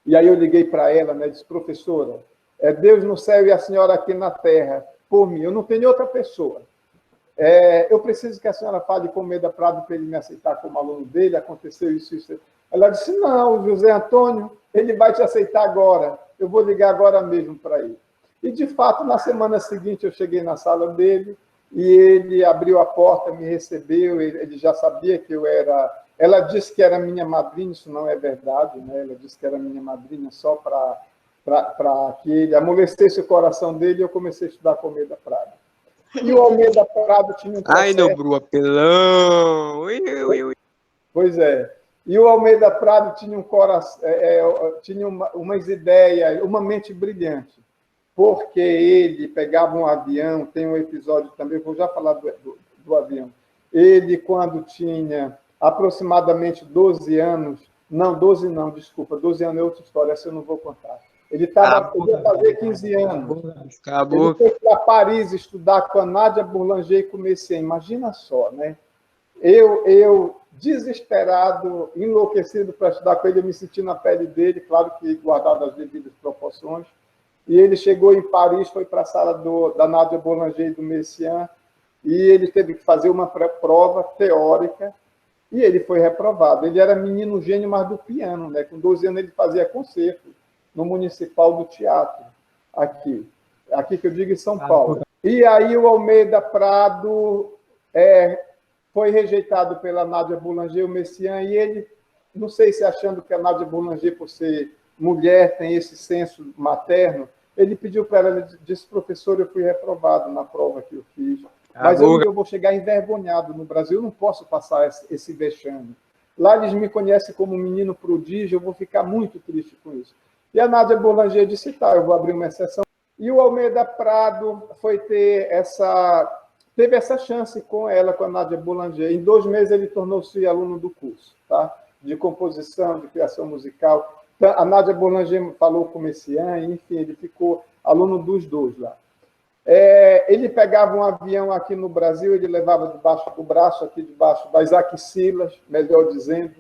E aí eu liguei para ela, né, disse, professora, é Deus no céu e a senhora aqui na terra, por mim, eu não tenho outra pessoa. Eu preciso que a senhora fale com o Almeida Prado para ele me aceitar como aluno dele, aconteceu isso. Ela disse, não, José Antônio, ele vai te aceitar agora, eu vou ligar agora mesmo para ele. E, de fato, na semana seguinte, eu cheguei na sala dele e ele abriu a porta, me recebeu, ele já sabia que eu era... Ela disse que era minha madrinha, isso não é verdade, né? Ela disse que era minha madrinha só para que ele amolecesse o coração dele, e eu comecei a estudar com o Almeida Prado. E o Almeida Prado tinha um processo... Ai, Nobru, apelão! Ui. Pois é. E o Almeida Prado tinha um coração, tinha umas ideias, uma mente brilhante, porque ele pegava um avião, tem um episódio também, vou já falar do avião. Ele, quando tinha aproximadamente 12 anos, não, 12 não, desculpa, 12 anos é outra história, essa eu não vou contar. Ele ia fazer 15 anos. Acabou. Ele foi para Paris estudar com a Nádia Boulanger e com o Messiaen. Imagina só, né? Eu, desesperado, enlouquecido para estudar com ele, eu me senti na pele dele, claro que guardado as devidas proporções. E ele chegou em Paris, foi para a sala da Nádia Boulanger e do Messiaen, e ele teve que fazer uma prova teórica, e ele foi reprovado. Ele era menino gênio, mas do piano, né? Com 12 anos ele fazia concerto no Municipal do Teatro, aqui que eu digo em São Paulo. E aí o Almeida Prado foi rejeitado pela Nádia Boulanger, o Messiaen, e ele, não sei se achando que a Nádia Boulanger, por ser mulher, tem esse senso materno, ele pediu para ela, ele disse, professor, eu fui reprovado na prova que eu fiz, mas eu vou chegar envergonhado no Brasil, eu não posso passar esse vexame. Lá eles me conhecem como um menino prodígio, eu vou ficar muito triste com isso. E a Nádia Boulanger disse, tá, eu vou abrir uma exceção. E o Almeida Prado teve essa chance com ela, com a Nádia Boulanger. Em 2 meses ele tornou-se aluno do curso, tá? De composição, de criação musical. A Nádia Boulanger falou com o Messiaen, enfim, ele ficou aluno dos dois lá. Ele pegava um avião aqui no Brasil, ele levava debaixo do braço, aqui debaixo das axilas, melhor dizendo.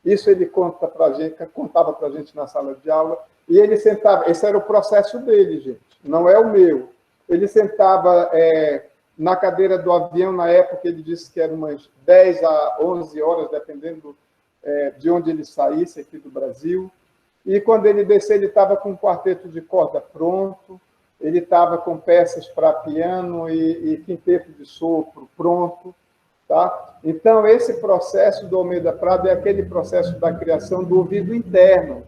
Isso ele contava para a gente na sala de aula. E ele sentava, esse era o processo dele, gente, não é o meu. Ele sentava na cadeira do avião, na época ele disse que eram umas 10 a 11 horas, dependendo de onde ele saísse, aqui do Brasil. E quando ele desceu, ele estava com um quarteto de corda pronto, ele estava com peças para piano e quinteto de sopro pronto. Tá? Então, esse processo do Almeida Prado é aquele processo da criação do ouvido interno,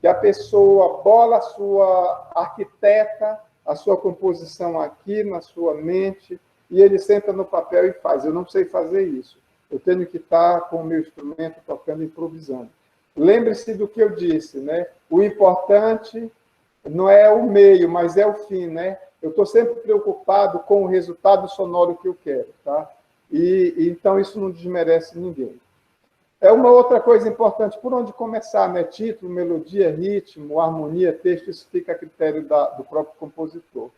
que a pessoa bola a sua arquiteta, a sua composição aqui na sua mente, e ele senta no papel e faz. Eu não sei fazer isso. Eu tenho que estar com o meu instrumento tocando, improvisando. Lembre-se do que eu disse, né? O importante não é o meio, mas é o fim, né? Eu estou sempre preocupado com o resultado sonoro que eu quero, tá? Então, isso não desmerece ninguém. É uma outra coisa importante, por onde começar, né? Título, melodia, ritmo, harmonia, texto, isso fica a critério do próprio compositor.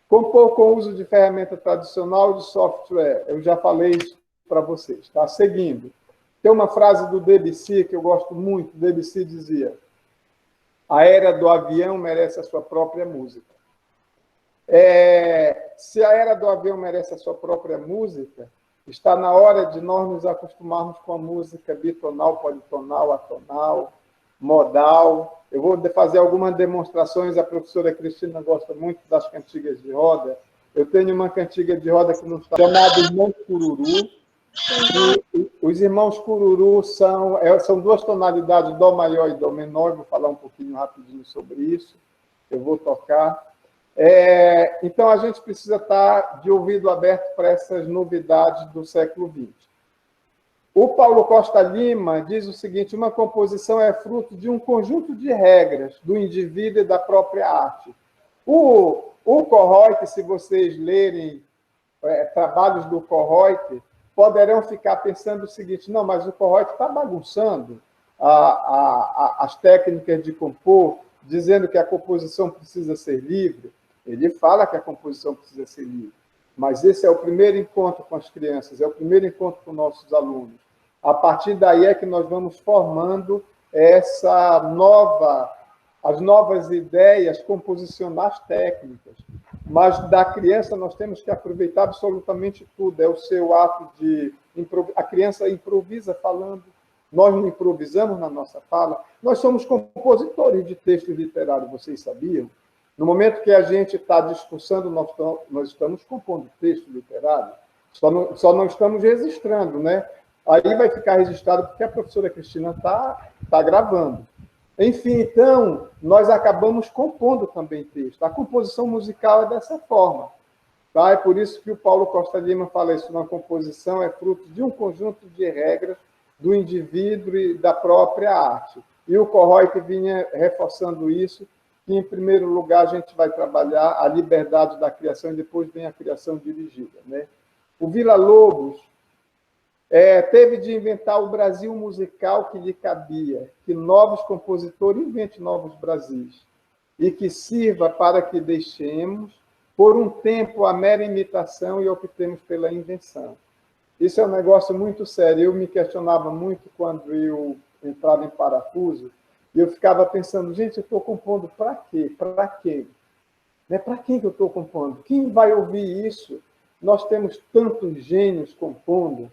Compor com o uso de ferramenta tradicional de software, eu já falei isso para vocês, tá? Seguindo, tem uma frase do Debussy que eu gosto muito. Debussy dizia: a era do avião merece a sua própria música. Se a era do avião merece a sua própria música, está na hora de nós nos acostumarmos com a música bitonal, politonal, atonal, modal. Eu vou fazer algumas demonstrações. A professora Cristina gosta muito das cantigas de roda. Eu tenho uma cantiga de roda que não está chamada Irmãos Cururu. E os irmãos Cururu são duas tonalidades, Dó maior e Dó menor. Vou falar um pouquinho rapidinho sobre isso. Eu vou tocar. Então, a gente precisa estar de ouvido aberto para essas novidades do século XX. O Paulo Costa Lima diz o seguinte: uma composição é fruto de um conjunto de regras do indivíduo e da própria arte. O Kohout, se vocês lerem trabalhos do Kohout, poderão ficar pensando o seguinte: não, mas o Kohout está bagunçando as técnicas de compor, dizendo que a composição precisa ser livre. Ele fala que a composição precisa ser livre, mas esse é o primeiro encontro com as crianças, é o primeiro encontro com nossos alunos. A partir daí é que nós vamos formando as novas ideias composicionais técnicas. Mas da criança nós temos que aproveitar absolutamente tudo. É o seu ato de... A criança improvisa falando. Nós não improvisamos na nossa fala. Nós somos compositores de textos literários, vocês sabiam? No momento que a gente está discursando, nós estamos compondo texto literário. Só não estamos registrando, né? Aí vai ficar registrado porque a professora Cristina está gravando. Enfim, então, nós acabamos compondo também texto. A composição musical é dessa forma. Tá? É por isso que o Paulo Costa Lima fala isso: uma composição é fruto de um conjunto de regras do indivíduo e da própria arte. E o Kohout vinha reforçando isso, que, em primeiro lugar, a gente vai trabalhar a liberdade da criação e depois vem a criação dirigida, né? O Villa-Lobos teve de inventar o Brasil musical que lhe cabia, que novos compositores inventem novos Brasis, e que sirva para que deixemos, por um tempo, a mera imitação e optemos pela invenção. Isso é um negócio muito sério. Eu me questionava muito quando eu entrava em parafuso, e eu ficava pensando: gente, eu estou compondo para quê? Para quê? Né? Para quem que eu estou compondo? Quem vai ouvir isso? Nós temos tantos gênios compondo,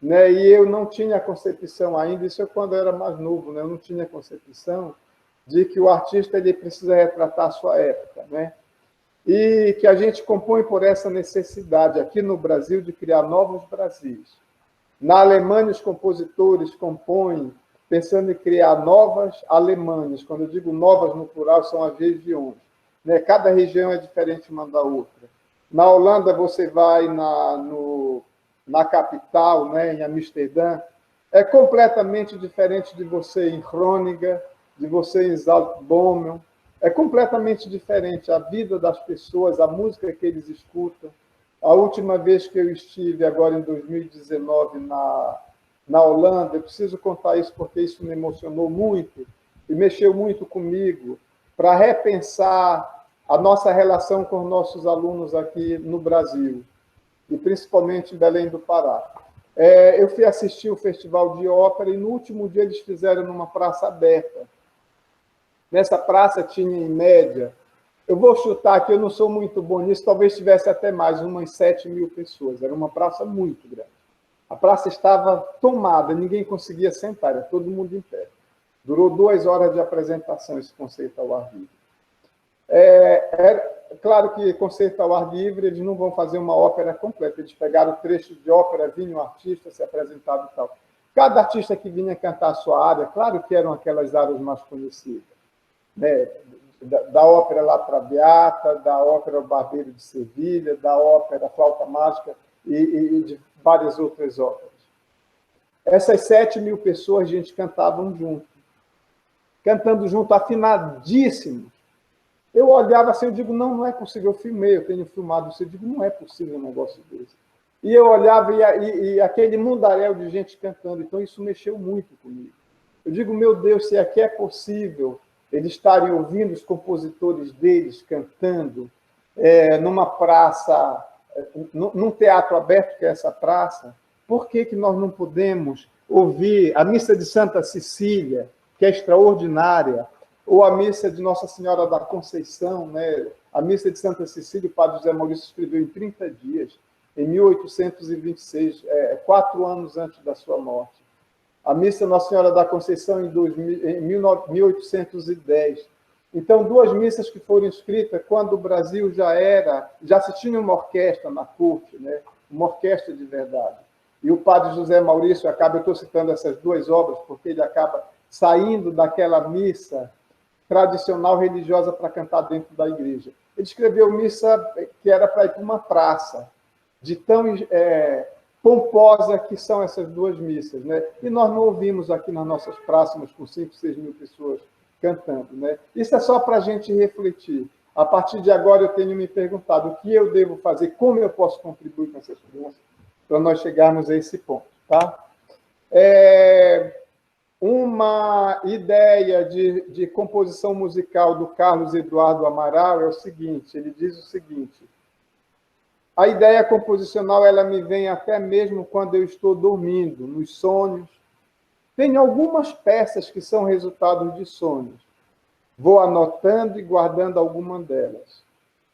né? E eu não tinha concepção ainda, isso é quando eu era mais novo, né? Eu não tinha concepção de que o artista ele precisa retratar a sua época, né? E que a gente compõe por essa necessidade, aqui no Brasil, de criar novos Brasis. Na Alemanha, os compositores compõem pensando em criar novas Alemanhas. Quando eu digo novas no plural, são as regiões, né? Cada região é diferente uma da outra. Na Holanda, você vai na capital, né, em Amsterdã, é completamente diferente de você em Groningen, de você em Zaltbommel. É completamente diferente a vida das pessoas, a música que eles escutam. A última vez que eu estive, agora em 2019, na Holanda, eu preciso contar isso porque isso me emocionou muito e mexeu muito comigo, para repensar a nossa relação com os nossos alunos aqui no Brasil, e principalmente em Belém do Pará. Eu fui assistir o Festival de Ópera e no último dia eles fizeram numa praça aberta. Nessa praça tinha, em média, eu vou chutar aqui, eu não sou muito bom nisso, talvez tivesse até mais, umas 7 mil pessoas. Era uma praça muito grande. A praça estava tomada, ninguém conseguia sentar, era todo mundo em pé. Durou 2 horas de apresentação esse concerto ao ar livre. Claro que concerto ao ar livre, eles não vão fazer uma ópera completa, eles pegaram trechos de ópera, vinha um artista, se apresentava e tal. Cada artista que vinha cantar a sua área, claro que eram aquelas áreas mais conhecidas, né? Da ópera La Traviata, da ópera O Barbeiro de Sevilha, da ópera Flauta Mágica e de várias outras óperas. Essas 7.000 pessoas, a gente cantavam junto, cantando junto, afinadíssimos. Eu olhava assim, eu digo, não é possível, eu filmei, eu tenho filmado isso, eu digo, não é possível um negócio desse. E eu olhava e aquele mundaréu de gente cantando, então isso mexeu muito comigo. Eu digo, meu Deus, se aqui é possível eles estarem ouvindo os compositores deles cantando numa praça, num teatro aberto, que é essa praça, por que nós não podemos ouvir a missa de Santa Cecília, que é extraordinária, ou a missa de Nossa Senhora da Conceição, né? A missa de Santa Cecília, o padre José Maurício escreveu em 30 dias, em 1826, 4 anos antes da sua morte. A missa Nossa Senhora da Conceição em 1810. Então, 2 missas que foram escritas quando o Brasil já se tinha uma orquestra na corte, né? Uma orquestra de verdade. E o padre José Maurício eu estou citando essas 2 obras, porque ele acaba saindo daquela missa tradicional religiosa para cantar dentro da igreja. Ele escreveu missa que era para ir para uma praça, de tão pomposa que são essas 2 missas, né? E nós não ouvimos aqui nas nossas praças com 5, 6 mil pessoas cantando, né? Isso é só para a gente refletir. A partir de agora eu tenho me perguntado o que eu devo fazer, como eu posso contribuir com essas crianças para nós chegarmos a esse ponto, tá? Uma ideia de composição musical do Carlos Eduardo Amaral é o seguinte, ele diz o seguinte: a ideia composicional ela me vem até mesmo quando eu estou dormindo, nos sonhos. Tenho algumas peças que são resultados de sonhos. Vou anotando e guardando alguma delas,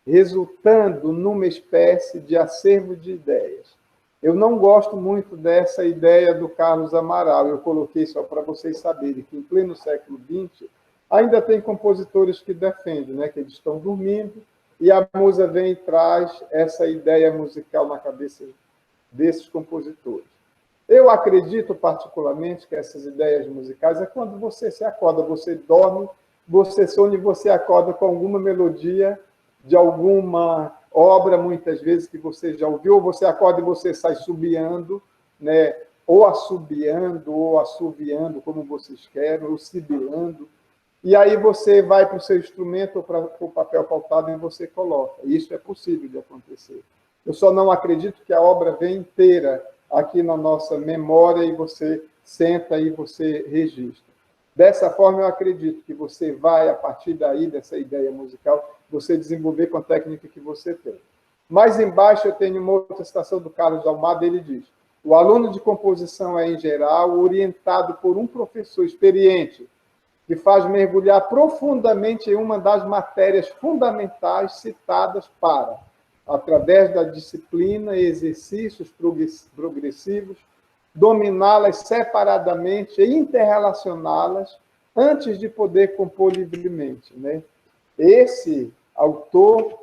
resultando numa espécie de acervo de ideias. Eu não gosto muito dessa ideia do Carlos Amaral. Eu coloquei só para vocês saberem que, em pleno século XX, ainda tem compositores que defendem, né, que eles estão dormindo, e a musa vem e traz essa ideia musical na cabeça desses compositores. Eu acredito, particularmente, que essas ideias musicais é quando você se acorda, você dorme, você sonha e você acorda com alguma melodia de alguma obra, muitas vezes, que você já ouviu, ou você acorda e você sai subiando, né? Ou assobiando, ou assoviando, como vocês querem, ou sibilando. E aí você vai para o seu instrumento ou para o papel pautado e você coloca. Isso é possível de acontecer. Eu só não acredito que a obra venha inteira aqui na nossa memória e você senta e você registra. Dessa forma, eu acredito que você vai, a partir daí, dessa ideia musical, você desenvolver com a técnica que você tem. Mais embaixo, eu tenho uma outra citação do Carlos Almada, ele diz: o aluno de composição é, em geral, orientado por um professor experiente, que faz mergulhar profundamente em uma das matérias fundamentais citadas para, através da disciplina e exercícios progressivos, dominá-las separadamente e interrelacioná-las antes de poder compor livremente, né? Esse autor,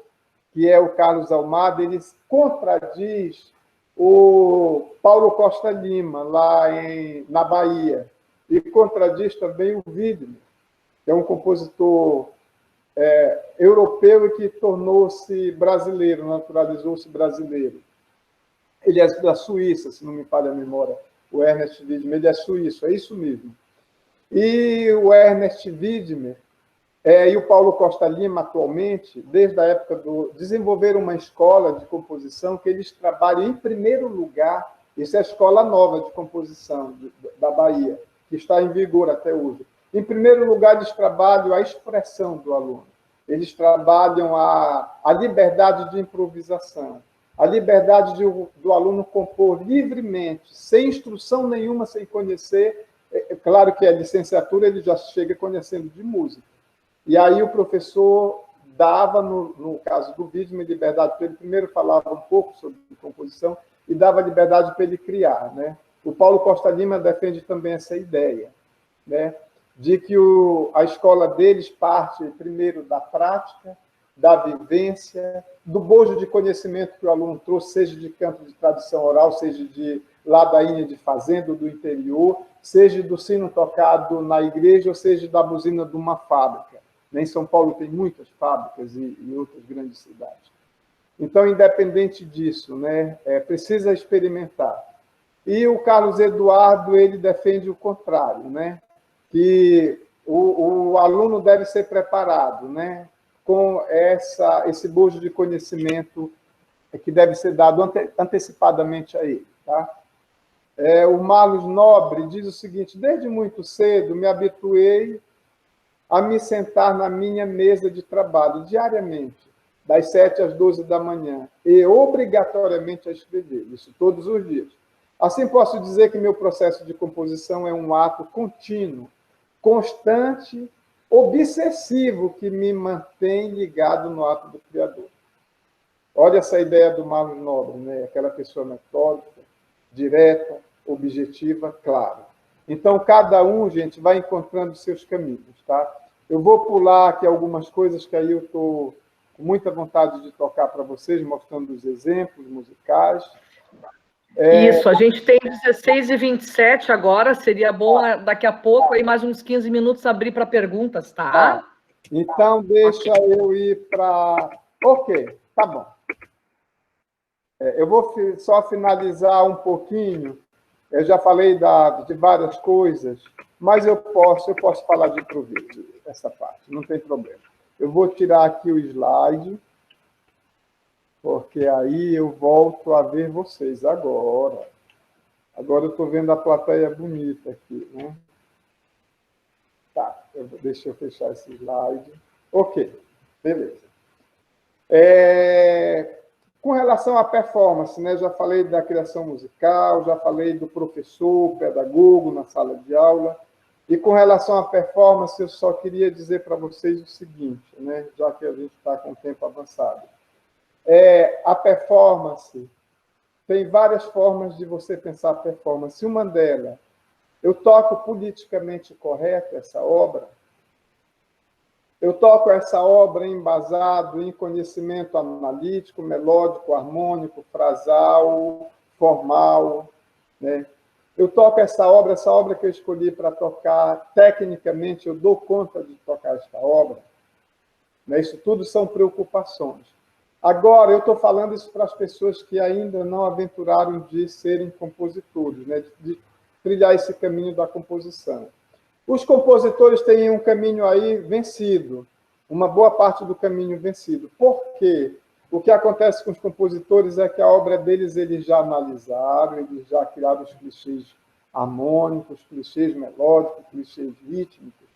que é o Carlos Almada, ele contradiz o Paulo Costa Lima, lá na Bahia, e contradiz também o Widmer, que é um compositor europeu e que tornou-se brasileiro, naturalizou-se brasileiro. Ele é da Suíça, se não me falha a memória, o Ernest Widmer, ele é suíço, é isso mesmo. E o Ernest Widmer e o Paulo Costa Lima, atualmente, desde a época desenvolveram uma escola de composição que eles trabalham, em primeiro lugar, isso é a escola nova de composição da Bahia, que está em vigor até hoje. Em primeiro lugar, eles trabalham a expressão do aluno, eles trabalham a liberdade de improvisação, a liberdade do aluno compor livremente, sem instrução nenhuma, sem conhecer. É claro que a licenciatura ele já chega conhecendo de música. E aí o professor dava, no caso do Widmer, liberdade para ele. Primeiro falava um pouco sobre composição, e dava liberdade para ele criar, né? O Paulo Costa Lima defende também essa ideia, né? De que a escola deles parte primeiro da prática, da vivência, do bojo de conhecimento que o aluno trouxe, seja de campo de tradição oral, seja de ladainha de fazenda, do interior, seja do sino tocado na igreja, ou seja da buzina de uma fábrica. Em São Paulo tem muitas fábricas e outras grandes cidades. Então, independente disso, né, precisa experimentar. E o Carlos Eduardo, ele defende o contrário, né, que o aluno deve ser preparado, né, com esse bojo de conhecimento que deve ser dado antecipadamente a ele. Tá? O Marlos Nobre diz o seguinte: desde muito cedo me habituei a me sentar na minha mesa de trabalho diariamente, das 7 às 12 da manhã, e obrigatoriamente a escrever, isso todos os dias. Assim, posso dizer que meu processo de composição é um ato contínuo, constante, obsessivo, que me mantém ligado no ato do Criador. Olha essa ideia do Marlos Nobre, né? Aquela pessoa metódica, direta, objetiva, clara. Então, cada um, gente, vai encontrando seus caminhos, tá? Eu vou pular aqui algumas coisas que aí eu estou com muita vontade de tocar para vocês, mostrando os exemplos musicais. Isso, a gente tem 16h27 agora, seria bom daqui a pouco, aí mais uns 15 minutos, abrir para perguntas, tá? Então, deixa eu ir para... Ok, tá bom. Eu vou só finalizar um pouquinho. Eu já falei de várias coisas, mas eu posso falar de improviso, essa parte, não tem problema. Eu vou tirar aqui o slide, porque aí eu volto a ver vocês agora. Agora eu estou vendo a plateia bonita aqui, né? Tá, deixa eu fechar esse slide. Ok, beleza. Com relação à performance, né? Já falei da criação musical, já falei do professor, pedagogo na sala de aula. E com relação à performance, eu só queria dizer para vocês o seguinte, né? Já que a gente está com o tempo avançado. A performance, tem várias formas de você pensar a performance. Uma delas, eu toco politicamente correto essa obra, eu toco essa obra embasado em conhecimento analítico, melódico, harmônico, frasal, formal, né? Eu toco essa obra que eu escolhi para tocar, tecnicamente eu dou conta de tocar esta obra, né? Isso tudo são preocupações. Agora, eu estou falando isso para as pessoas que ainda não aventuraram de serem compositores, né? De trilhar esse caminho da composição. Os compositores têm um caminho aí vencido, uma boa parte do caminho vencido. Por quê? O que acontece com os compositores é que a obra deles eles já analisaram, eles já criaram os clichês harmônicos, clichês melódicos, clichês rítmicos,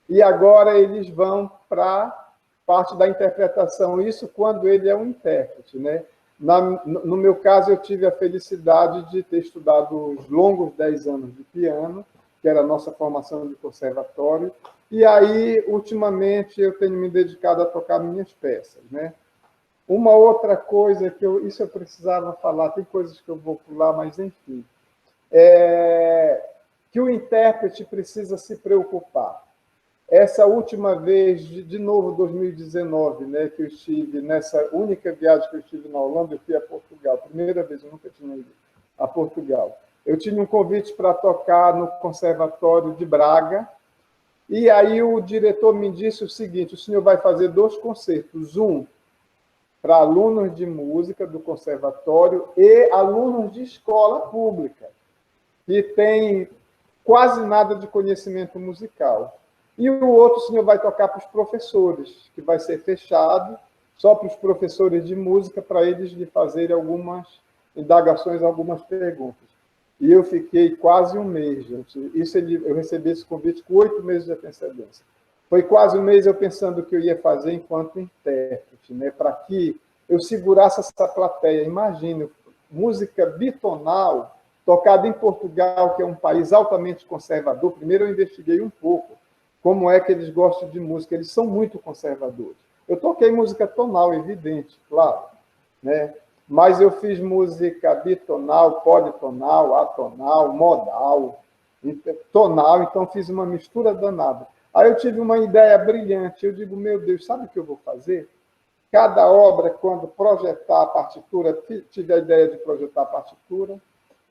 e agora eles vão para parte da interpretação, isso quando ele é um intérprete, né? No meu caso, eu tive a felicidade de ter estudado os longos 10 anos de piano, que era a nossa formação de conservatório, e aí, ultimamente, eu tenho me dedicado a tocar minhas peças, né? Uma outra coisa que isso eu precisava falar, tem coisas que eu vou pular, mas enfim, que o intérprete precisa se preocupar. Essa última vez, de novo, 2019, né, que eu estive, nessa única viagem que eu estive na Holanda, eu fui a Portugal, primeira vez, eu nunca tinha ido a Portugal. Eu tinha um convite para tocar no Conservatório de Braga, e aí o diretor me disse o seguinte: o senhor vai fazer 2 concertos, um para alunos de música do conservatório e alunos de escola pública, que tem quase nada de conhecimento musical. E o outro o senhor vai tocar para os professores, que vai ser fechado só para os professores de música, para eles lhe fazerem algumas indagações, algumas perguntas. E eu fiquei quase um mês, gente. Eu recebi esse convite com 8 meses de antecedência. Foi quase um mês eu pensando o que eu ia fazer enquanto intérprete, né? Para que eu segurasse essa plateia. Imagina, música bitonal, tocada em Portugal, que é um país altamente conservador. Primeiro eu investiguei um pouco como é que eles gostam de música. Eles são muito conservadores. Eu toquei música tonal, evidente, claro, né? mas eu fiz música bitonal, politonal, atonal, modal, tonal, então fiz uma mistura danada. Aí eu tive uma ideia brilhante, eu digo, meu Deus, sabe o que eu vou fazer? Cada obra, quando projetar a partitura, tive a ideia de projetar a partitura,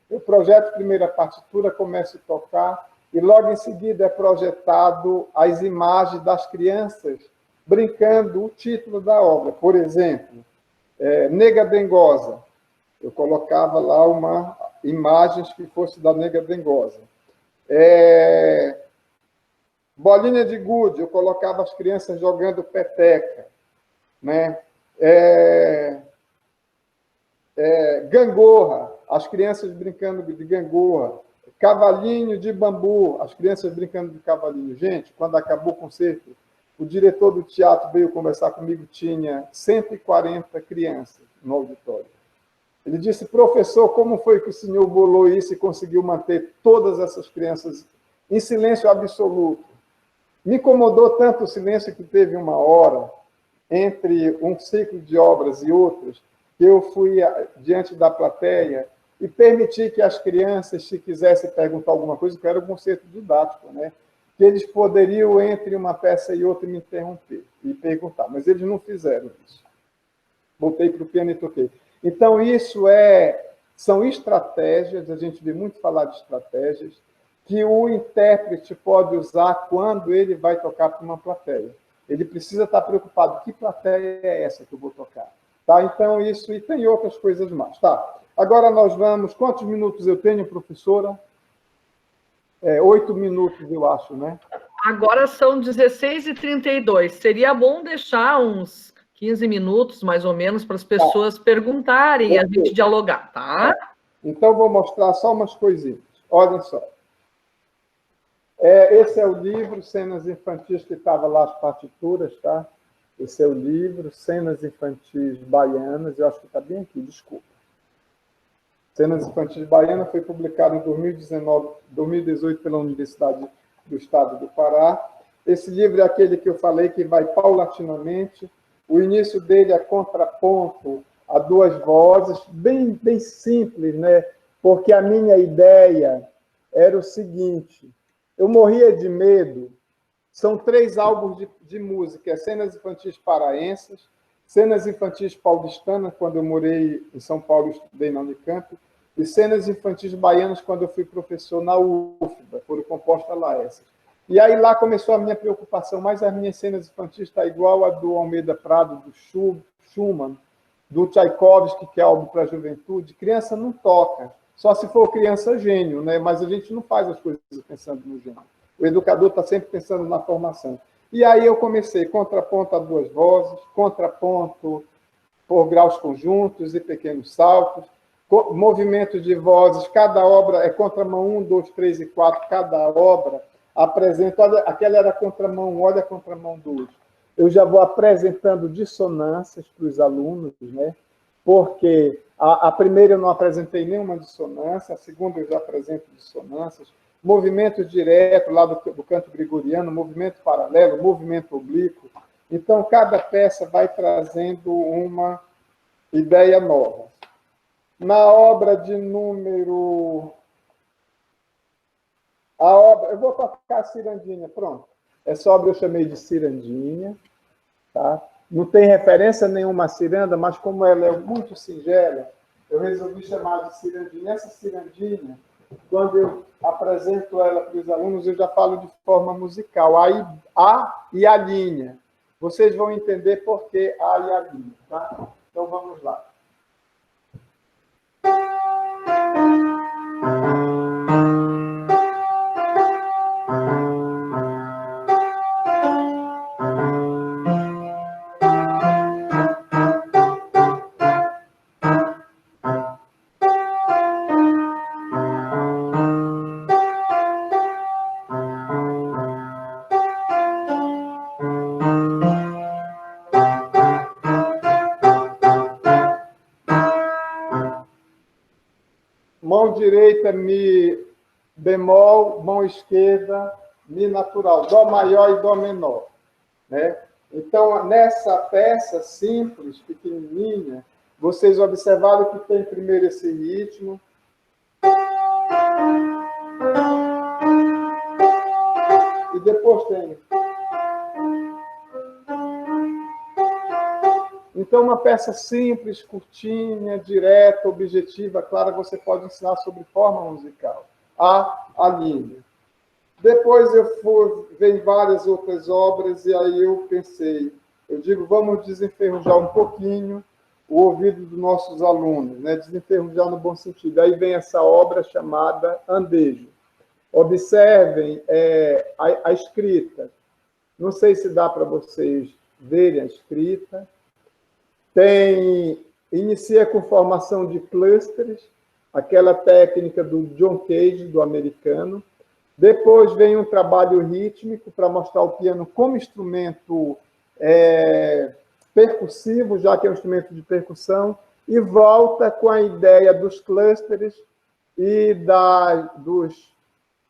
eu projeto primeiro a partitura, começo a tocar, e logo em seguida é projetado as imagens das crianças brincando o título da obra. Por exemplo, Nega Dengosa. Eu colocava lá uma imagens que fosse da Nega Dengosa. Bolinha de gude, eu colocava as crianças jogando peteca. Né? Gangorra, as crianças brincando de gangorra. Cavalinho de bambu, as crianças brincando de cavalinho. Gente, quando acabou o concerto, o diretor do teatro veio conversar comigo, tinha 140 crianças no auditório. Ele disse, professor, como foi que o senhor bolou isso e conseguiu manter todas essas crianças em silêncio absoluto? Me incomodou tanto o silêncio que teve uma hora entre um ciclo de obras e outras, que eu fui diante da plateia e permiti que as crianças, se quisessem perguntar alguma coisa, que era um conceito didático, né? Que eles poderiam, entre uma peça e outra, me interromper e perguntar, mas eles não fizeram isso. Voltei para o piano e toquei. Então, isso são estratégias, a gente vê muito falar de estratégias, que o intérprete pode usar quando ele vai tocar para uma plateia. Ele precisa estar preocupado, que plateia é essa que eu vou tocar? Tá? Então, isso, e tem outras coisas mais. Tá. Agora nós vamos... Quantos minutos eu tenho, professora? 8 minutos, eu acho, né? Agora são 16h32. Seria bom deixar uns 15 minutos, mais ou menos, para as pessoas perguntarem e a gente dialogar, tá? Então, vou mostrar só umas coisinhas. Olhem só. Esse é o livro, Cenas Infantis, que estava lá as partituras, tá? Esse é o livro, Cenas Infantis Baianas, eu acho que está bem aqui, desculpa. Cenas Infantis Baianas foi publicado em 2018 pela Universidade do Estado do Pará. Esse livro é aquele que eu falei que vai paulatinamente. O início dele é contraponto a duas vozes, bem simples, né? Porque a minha ideia era o seguinte, eu morria de medo. São 3 álbuns de música, Cenas Infantis Paraenses, Cenas Infantis Paulistanas, quando eu morei em São Paulo, estudei na Unicamp, e Cenas Infantis Baianas, quando eu fui professor na UFBA, foram compostas lá essas. E aí lá começou a minha preocupação, mas as minhas cenas infantis estão igual a do Almeida Prado, do Schumann, do Tchaikovsky, que é algo para a juventude. Criança não toca, só se for criança gênio, né? Mas a gente não faz as coisas pensando no gênio. O educador está sempre pensando na formação. E aí eu comecei contraponto a duas vozes, contraponto por graus conjuntos e pequenos saltos, movimentos de vozes, cada obra é contramão 1, 2, 3 e 4, cada obra apresenta, olha, aquela era a contramão 1, olha a contramão 2. Eu já vou apresentando dissonâncias para os alunos, né? Porque a primeira eu não apresentei nenhuma dissonância, a segunda eu já apresento dissonâncias, movimento direto lá do canto gregoriano, movimento paralelo, movimento oblíquo. Então, cada peça vai trazendo uma ideia nova. Na obra de número... eu vou tocar a Cirandinha, pronto. Essa obra eu chamei de Cirandinha, tá? Não tem referência nenhuma à ciranda, mas como ela é muito singela, eu resolvi chamar de Cirandinha. Essa Cirandinha, quando eu apresento ela para os alunos, eu já falo de forma musical, a e a linha. Vocês vão entender por que a e a linha, tá? Então, vamos lá. Mão direita, Mi bemol, mão esquerda, Mi natural, Dó maior e Dó menor, né? Então, nessa peça simples, pequenininha, Vocês observaram que tem primeiro esse ritmo. E depois tem. Então, uma peça simples, curtinha, direta, objetiva, clara, você pode ensinar sobre forma musical. A linha. Depois veio várias outras obras, e aí eu pensei, eu digo, vamos desenferrujar um pouquinho o ouvido dos nossos alunos, né? Desenferrujar no bom sentido. Aí vem essa obra chamada Andejo. Observem a escrita. Não sei se dá para vocês verem a escrita. Inicia com formação de clusters, aquela técnica do John Cage, do americano. Depois vem um trabalho rítmico para mostrar o piano como instrumento percussivo, já que é um instrumento de percussão, e volta com a ideia dos clusters e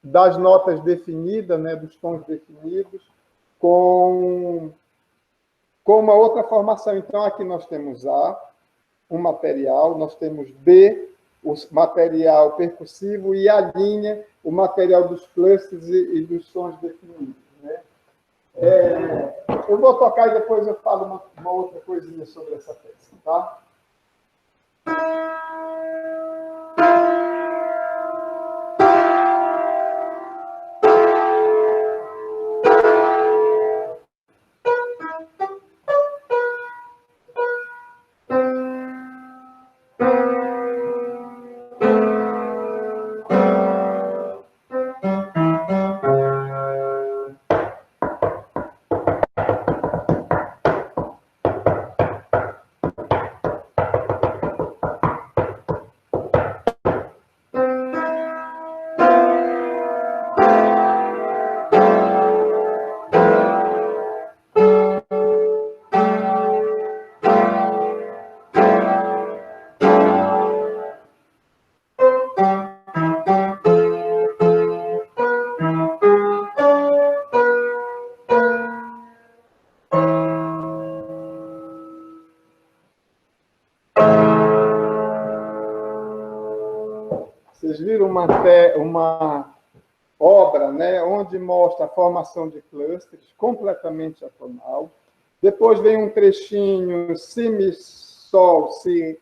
das notas definidas, né, dos tons definidos, com uma outra formação. Então, aqui nós temos A, um material, nós temos B, o material percussivo, e a linha, o material dos clusters e dos sons definidos. Né? Eu vou tocar e depois eu falo uma outra coisinha sobre essa peça. Tá? Vocês viram uma obra, né, onde mostra a formação de clusters, completamente atonal. Depois vem um trechinho si, mi, sol, si,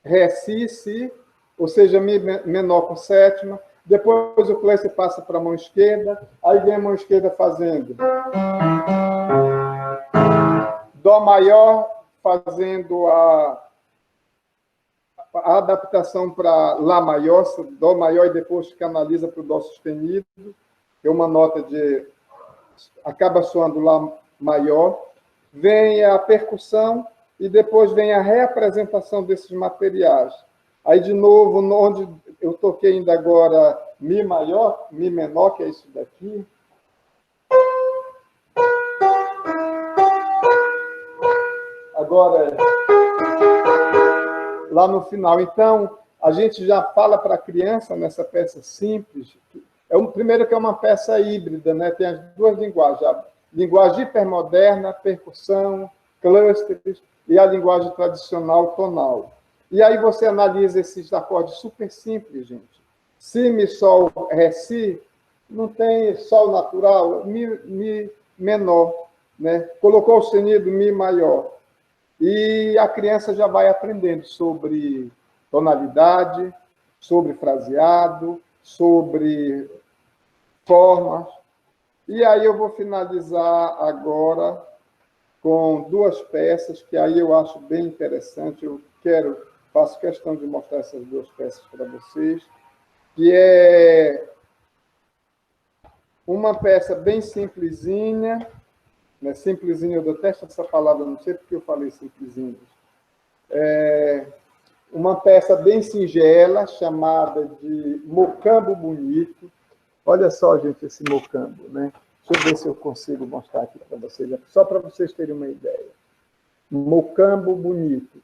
ré, si, ou seja, mi menor com sétima. Depois o cluster passa para a mão esquerda, aí vem a mão esquerda fazendo dó maior, fazendo a adaptação para Lá maior, Dó maior, e depois canaliza para o Dó sustenido, que é uma nota de... acaba soando Lá maior. Vem a percussão e depois vem a reapresentação desses materiais. Aí, de novo, onde eu toquei ainda agora Mi maior, Mi menor, que é isso daqui. Agora lá no final. Então, a gente já fala para a criança nessa peça simples. Primeiro que é uma peça híbrida, né? Tem as duas linguagens, a linguagem hipermoderna, percussão, clusters, e a linguagem tradicional tonal. E aí você analisa esses acordes super simples, gente. Si, mi, sol, ré, si, não tem sol natural, mi menor, né? Colocou o sustenido, mi maior. E a criança já vai aprendendo sobre tonalidade, sobre fraseado, sobre formas. E aí eu vou finalizar agora com duas peças que aí eu acho bem interessante. Faço questão de mostrar essas duas peças para vocês, que é uma peça bem simplesinha, né? Simplesinho, eu detesto essa palavra, não sei porque eu falei simplesinho. Uma peça bem singela, chamada de Mocambo Bonito. Olha só, gente, esse mocambo, né? Deixa eu ver se eu consigo mostrar aqui para vocês, só para vocês terem uma ideia. Mocambo Bonito.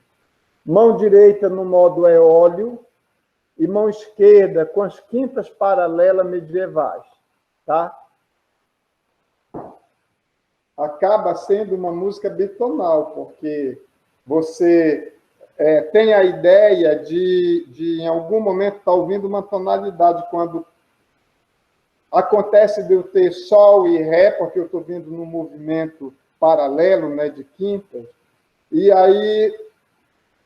Mão direita no modo eólio e mão esquerda com as quintas paralelas medievais, tá? Acaba sendo uma música bitonal, porque você tem a ideia de em algum momento, estar ouvindo uma tonalidade quando acontece de eu ter sol e ré, porque eu estou vindo num movimento paralelo, né, de quintas, e aí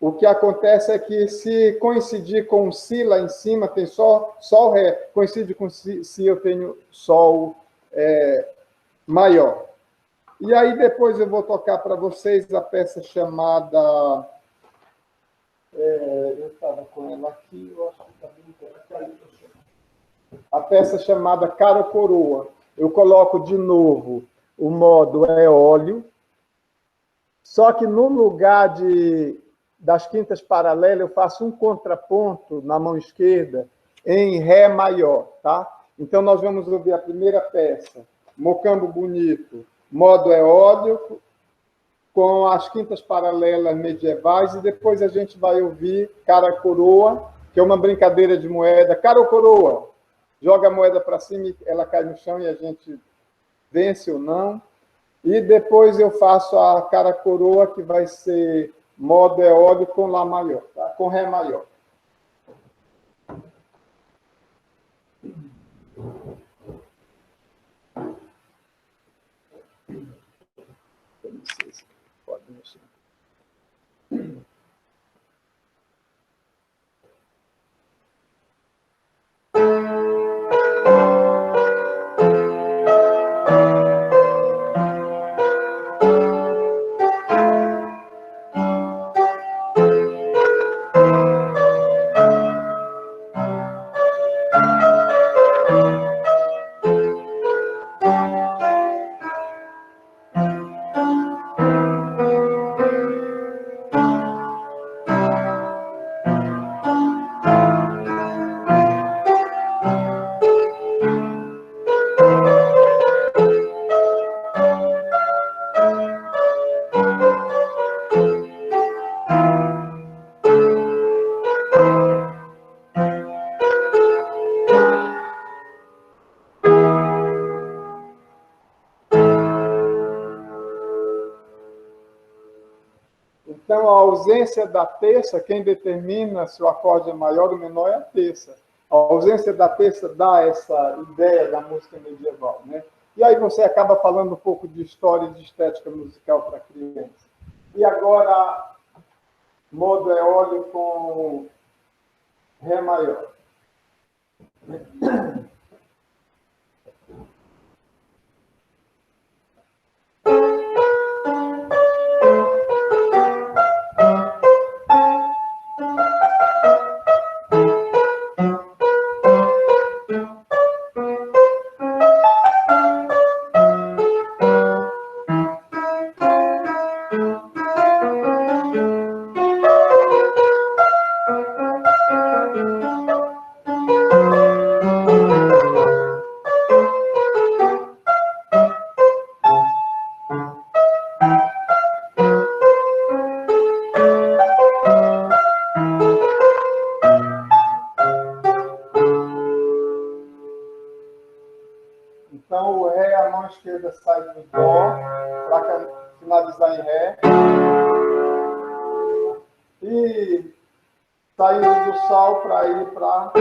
o que acontece é que se coincidir com o si lá em cima, tem sol, ré, coincide com si eu tenho sol maior. E aí depois eu vou tocar para vocês a peça chamada... eu estava com ela aqui, eu acho que está bem. A peça chamada Cara ou Coroa. Eu coloco de novo o modo óleo, só que no lugar das quintas paralelas, eu faço um contraponto na mão esquerda em Ré maior, tá? Então, nós vamos ouvir a primeira peça, Mocambo Bonito, modo óleo, com as quintas paralelas medievais, e depois a gente vai ouvir Cara Coroa, que é uma brincadeira de moeda. Cara ou coroa? Joga a moeda para cima e ela cai no chão e a gente vence ou não. E depois eu faço a Cara Coroa, que vai ser modo óleo com Lá maior, tá? Com Ré maior. Não sei se pode mexer. Então, a ausência da terça, quem determina se o acorde é maior ou menor é a terça. A ausência da terça dá essa ideia da música medieval, né? E aí você acaba falando um pouco de história e de estética musical para criança. E agora, modo óleo com Ré maior. Então, o Ré, a mão esquerda sai do Dó, para finalizar em Ré. E saindo do Sol para ir para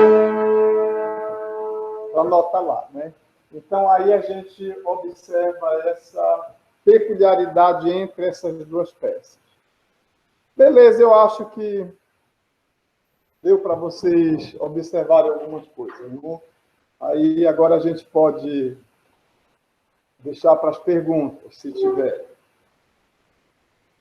a nota Lá, né? Então, aí a gente observa essa peculiaridade entre essas duas peças. Beleza, eu acho que deu para vocês observarem algumas coisas, né? Aí agora a gente pode deixar para as perguntas, se tiver.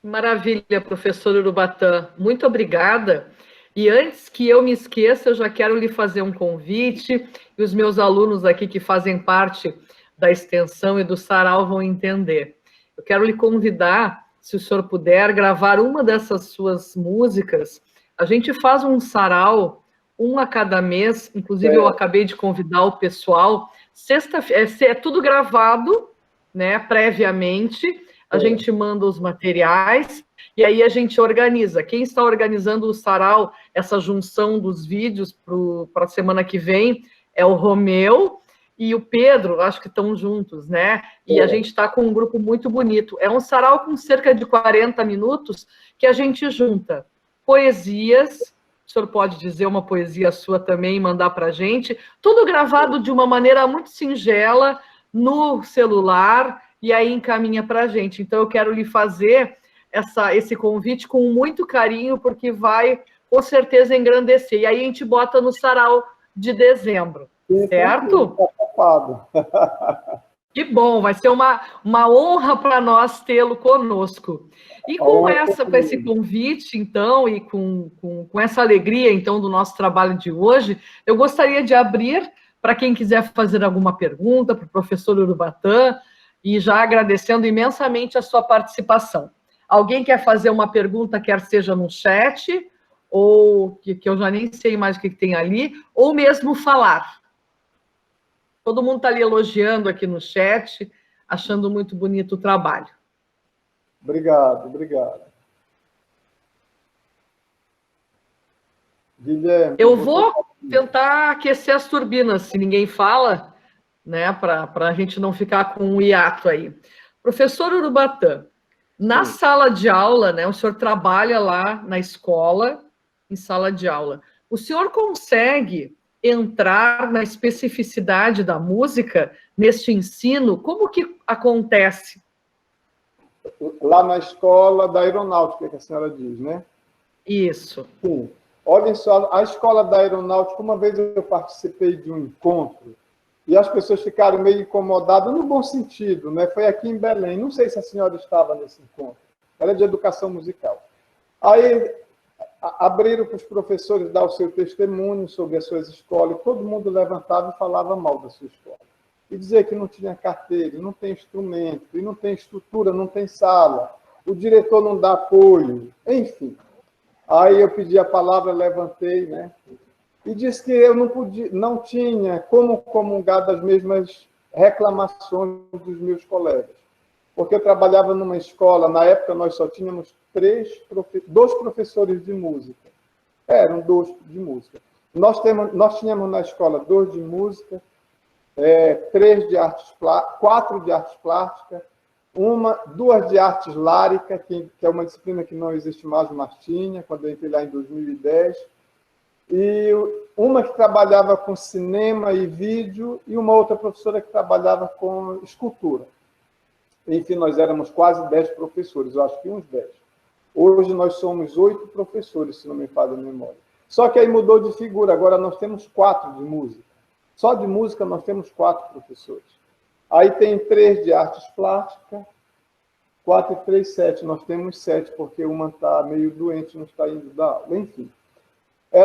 Maravilha, professor Urubatã. Muito obrigada. E antes que eu me esqueça, eu já quero lhe fazer um convite, e os meus alunos aqui que fazem parte da extensão e do sarau vão entender. Eu quero lhe convidar, se o senhor puder, gravar uma dessas suas músicas. A gente faz um sarau, um a cada mês, inclusive eu acabei de convidar o pessoal. Sexta-feira, é tudo gravado, né, previamente, a gente manda os materiais, e aí a gente organiza. Quem está organizando o sarau, essa junção dos vídeos para a semana que vem, é o Romeu e o Pedro, acho que estão juntos, né? E a gente está com um grupo muito bonito. É um sarau com cerca de 40 minutos que a gente junta poesias. O senhor pode dizer uma poesia sua também e mandar para a gente. Tudo gravado de uma maneira muito singela, no celular, e aí encaminha para a gente. Então, eu quero lhe fazer esse convite com muito carinho, porque vai, com certeza, engrandecer. E aí a gente bota no sarau de dezembro, certo? Que bom, vai ser uma honra para nós tê-lo conosco. E com esse convite, então, e com essa alegria, então, do nosso trabalho de hoje, eu gostaria de abrir para quem quiser fazer alguma pergunta para o professor Urubatã, e já agradecendo imensamente a sua participação. Alguém quer fazer uma pergunta, quer seja no chat, ou que eu já nem sei mais o que tem ali, ou mesmo falar. Todo mundo está ali elogiando aqui no chat, achando muito bonito o trabalho. Obrigado. Guilherme, eu vou tentar aquecer as turbinas, se ninguém fala, né, para a gente não ficar com um hiato aí. Professor Urubatã, na sala de aula, né, o senhor trabalha lá na escola, em sala de aula. O senhor consegue entrar na especificidade da música neste ensino? Como que acontece? Lá na escola da aeronáutica, que a senhora diz, né? Isso. Sim. Olhem só, a escola da aeronáutica, uma vez eu participei de um encontro e as pessoas ficaram meio incomodadas, no bom sentido, né? Foi aqui em Belém. Não sei se a senhora estava nesse encontro. Era de educação musical. Aí abriram para os professores dar o seu testemunho sobre as suas escolas, e todo mundo levantava e falava mal da sua escola. E dizia que não tinha carteira, não tem instrumento, e não tem estrutura, não tem sala, o diretor não dá apoio, enfim. Aí eu pedi a palavra, levantei, né? E disse que eu não tinha como comungar das mesmas reclamações dos meus colegas. Porque eu trabalhava numa escola, na época nós só tínhamos dois professores de música. Eram dois de música. Nós tínhamos na escola 2 de música, 3 de artes plásticas, 4 de artes plásticas, 2 de artes lárica, que é uma disciplina que não existe mais, mas tinha, quando eu entrei lá em 2010, e uma que trabalhava com cinema e vídeo, e uma outra professora que trabalhava com escultura. Enfim, nós éramos quase 10 professores, eu acho que uns 10. Hoje nós somos 8 professores, se não me falha a memória. Só que aí mudou de figura, agora nós temos 4 de música. Só de música nós temos 4 professores. Aí tem 3 de artes plásticas, 4 e 3, 7. Nós temos 7, porque uma está meio doente, não está indo dar aula. Enfim.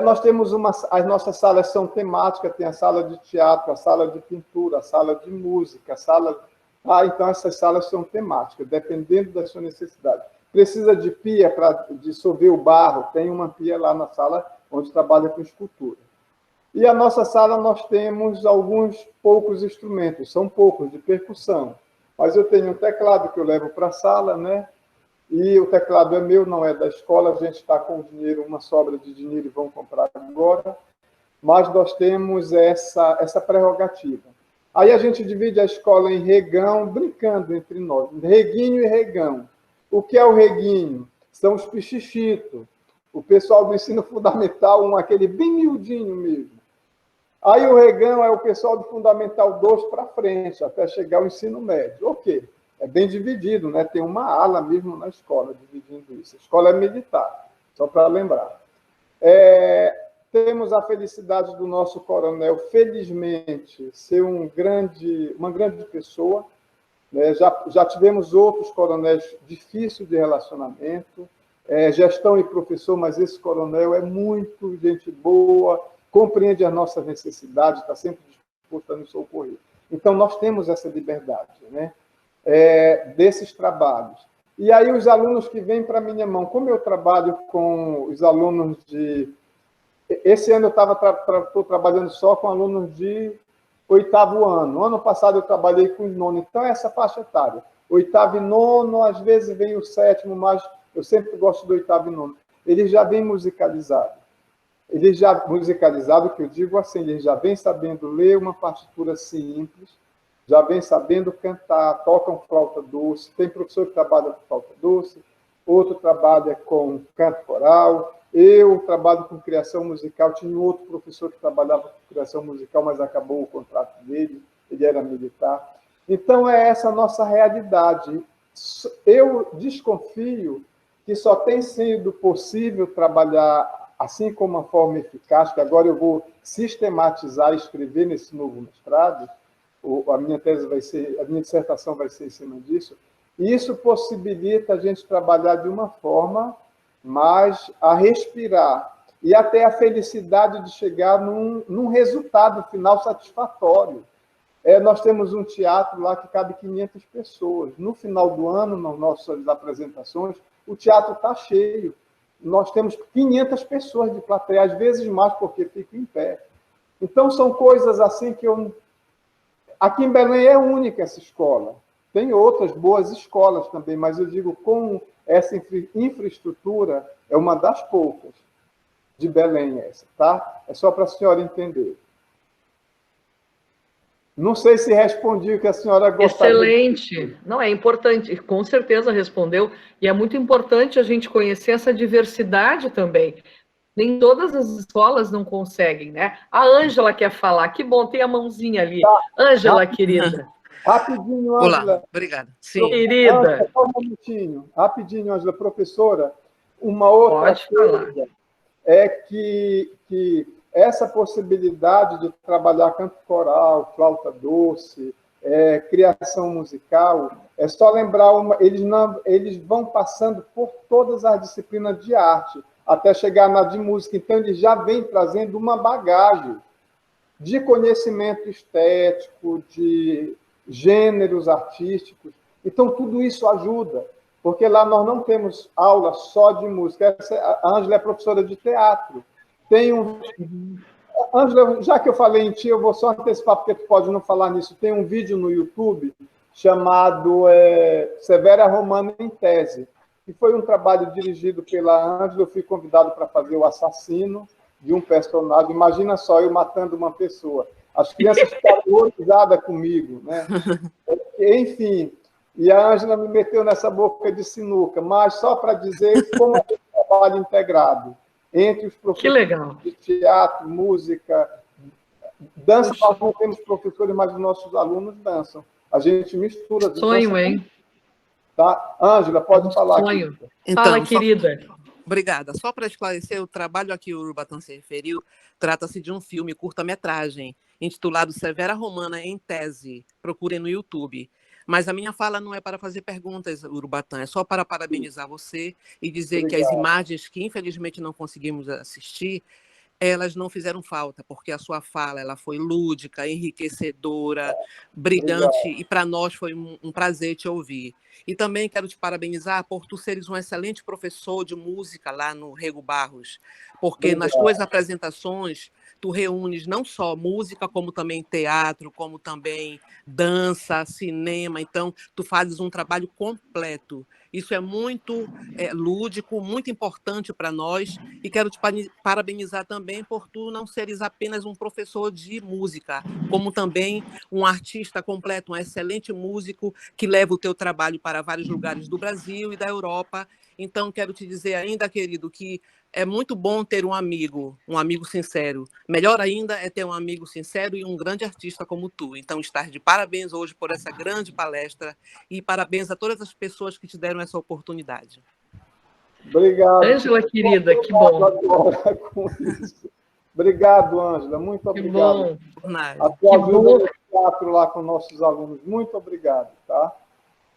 Nós temos as nossas salas são temáticas, tem a sala de teatro, a sala de pintura, a sala de música, a sala... então essas salas são temáticas, dependendo da sua necessidade. Precisa de pia para dissolver o barro, tem uma pia lá na sala onde trabalha com escultura. E a nossa sala nós temos alguns poucos instrumentos, são poucos, de percussão. Mas eu tenho um teclado que eu levo para a sala, né? E o teclado é meu, não é da escola, a gente está com dinheiro, uma sobra de dinheiro e vão comprar agora. Mas nós temos essa prerrogativa. Aí a gente divide a escola em regão, brincando entre nós, reguinho e regão. O que é o reguinho? São os pichichitos. O pessoal do ensino fundamental, aquele bem miudinho mesmo. Aí o regão é o pessoal do Fundamental 2 para frente, até chegar ao ensino médio. Ok, é bem dividido, né? Tem uma ala mesmo na escola dividindo isso. A escola é militar, só para lembrar. Temos a felicidade do nosso coronel, felizmente, ser uma grande pessoa. Né? Já tivemos outros coronéis difíceis de relacionamento, gestão e professor, mas esse coronel é muito gente boa, compreende as nossas necessidades, está sempre disposto a nos socorrer. Então, nós temos essa liberdade, né? Desses trabalhos. E aí, os alunos que vêm para a minha mão, como eu trabalho com os alunos de... Esse ano eu estou trabalhando só com alunos de 8º ano. Ano passado eu trabalhei com os 9º. Então, é essa faixa etária. 8º e 9º, às vezes vem o 7º, mas eu sempre gosto do 8º e 9º. Ele já vem musicalizado. Ele já musicalizado, que eu digo assim, ele já vem sabendo ler uma partitura simples, já vem sabendo cantar, tocam flauta doce, tem professor que trabalha com flauta doce, outro trabalha com canto coral, Eu trabalho com criação musical, tinha outro professor que trabalhava com criação musical, mas acabou o contrato dele, ele era militar. Então, é essa a nossa realidade. Eu desconfio que só tem sido possível trabalhar assim como uma forma eficaz, que agora eu vou sistematizar e escrever nesse novo mestrado, a minha tese vai ser, a minha dissertação vai ser em cima disso, e isso possibilita a gente trabalhar de uma forma mais a respirar e até a felicidade de chegar num resultado final satisfatório. Nós temos um teatro lá que cabe 500 pessoas. No final do ano, nas nossas apresentações, o teatro está cheio. Nós temos 500 pessoas de plateia, às vezes mais, porque fica em pé. Então, são coisas assim que eu... Aqui em Belém é única essa escola. Tem outras boas escolas também, mas eu digo, com essa infraestrutura, é uma das poucas de Belém essa, tá? É só para a senhora entender. Não sei se respondi o que a senhora gostaria. Excelente. Não, é importante, com certeza respondeu, e é muito importante a gente conhecer essa diversidade também. Nem todas as escolas não conseguem, né? A Ângela quer falar, que bom, tem a mãozinha ali. Ângela, querida. Rapidinho, Ângela. Olá, obrigada. Sim. Querida. Ângela, só um minutinho. Rapidinho, Ângela. Professora, uma outra coisa é que essa possibilidade de trabalhar canto coral, flauta doce, criação musical, é só lembrar, eles vão passando por todas as disciplinas de arte, até chegar na de música. Então, eles já vêm trazendo uma bagagem de conhecimento estético, de gêneros artísticos. Então, tudo isso ajuda, porque lá nós não temos aula só de música. A Ângela é professora de teatro. Ângela, já que eu falei em ti, eu vou só antecipar, porque tu pode não falar nisso. Tem um vídeo no YouTube chamado Severa Romana em Tese, que foi um trabalho dirigido pela Ângela. Eu fui convidado para fazer o assassino de um personagem. Imagina só, eu matando uma pessoa. As crianças ficaram horrorizadas comigo, né? Enfim, e a Ângela me meteu nessa boca de sinuca, mas só para dizer como é um trabalho integrado entre os professores de teatro, música, dança. Nós não temos professores, mas os nossos alunos dançam. A gente mistura. Sonho, hein? Tá? Ângela, pode falar. Sonho. Então, fala, querida. Obrigada. Só para esclarecer, o trabalho a que o Urubatã se referiu trata-se de um filme curta-metragem intitulado Severa Romana em Tese. Procurem no YouTube. Mas a minha fala não é para fazer perguntas, Urubatã, é só para parabenizar você e dizer que as imagens que infelizmente não conseguimos assistir, elas não fizeram falta, porque a sua fala ela foi lúdica, enriquecedora, brilhante, e para nós foi um prazer te ouvir. E também quero te parabenizar por tu seres um excelente professor de música lá no Rego Barros, porque nas tuas apresentações tu reúnes não só música, como também teatro, como também dança, cinema. Então, tu fazes um trabalho completo. Isso é muito lúdico, muito importante para nós. E quero te parabenizar também por tu não seres apenas um professor de música, como também um artista completo, um excelente músico que leva o teu trabalho para vários lugares do Brasil e da Europa. Então, quero te dizer ainda, querido, que é muito bom ter um amigo sincero. Melhor ainda é ter um amigo sincero e um grande artista como tu. Então, estás de parabéns hoje por essa grande palestra e parabéns a todas as pessoas que te deram essa oportunidade. Obrigado. Ângela, querida, que bom. Obrigado, Ângela. Muito obrigado. Que bom. A tua ajuda no teatro lá com nossos alunos. Muito obrigado, tá?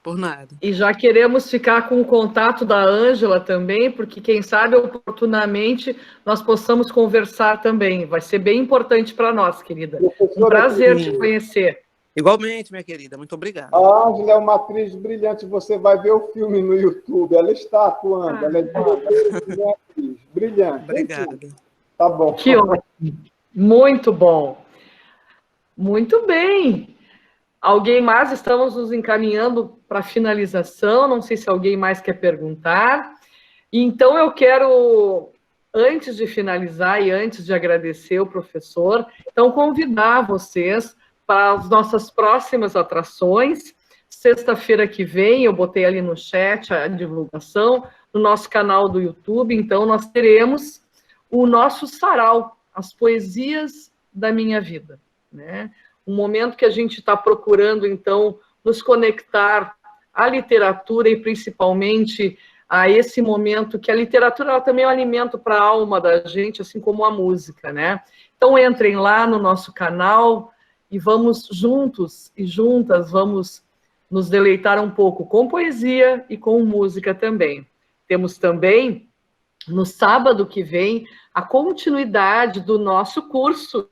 Por nada. E já queremos ficar com o contato da Ângela também, porque quem sabe oportunamente nós possamos conversar também. Vai ser bem importante para nós, querida. Um prazer te conhecer. Igualmente, minha querida. Muito obrigada. A Ângela é uma atriz brilhante. Você vai ver o filme no YouTube. Ela está atuando. Ela é atriz. Brilhante. Obrigada. Tá bom. Que ótimo. Muito bom. Muito bem. Alguém mais? Estamos nos encaminhando para a finalização. Não sei se alguém mais quer perguntar. Então, eu quero, antes de finalizar e antes de agradecer o professor, então convidar vocês para as nossas próximas atrações. Sexta-feira que vem, eu botei ali no chat a divulgação, no nosso canal do YouTube, então nós teremos o nosso sarau, as poesias da minha vida, né? Um momento que a gente está procurando, então, nos conectar à literatura e principalmente a esse momento que a literatura ela também é um alimento para a alma da gente, assim como a música, né? Então, entrem lá no nosso canal e vamos juntos e juntas, vamos nos deleitar um pouco com poesia e com música também. Temos também, no sábado que vem, a continuidade do nosso curso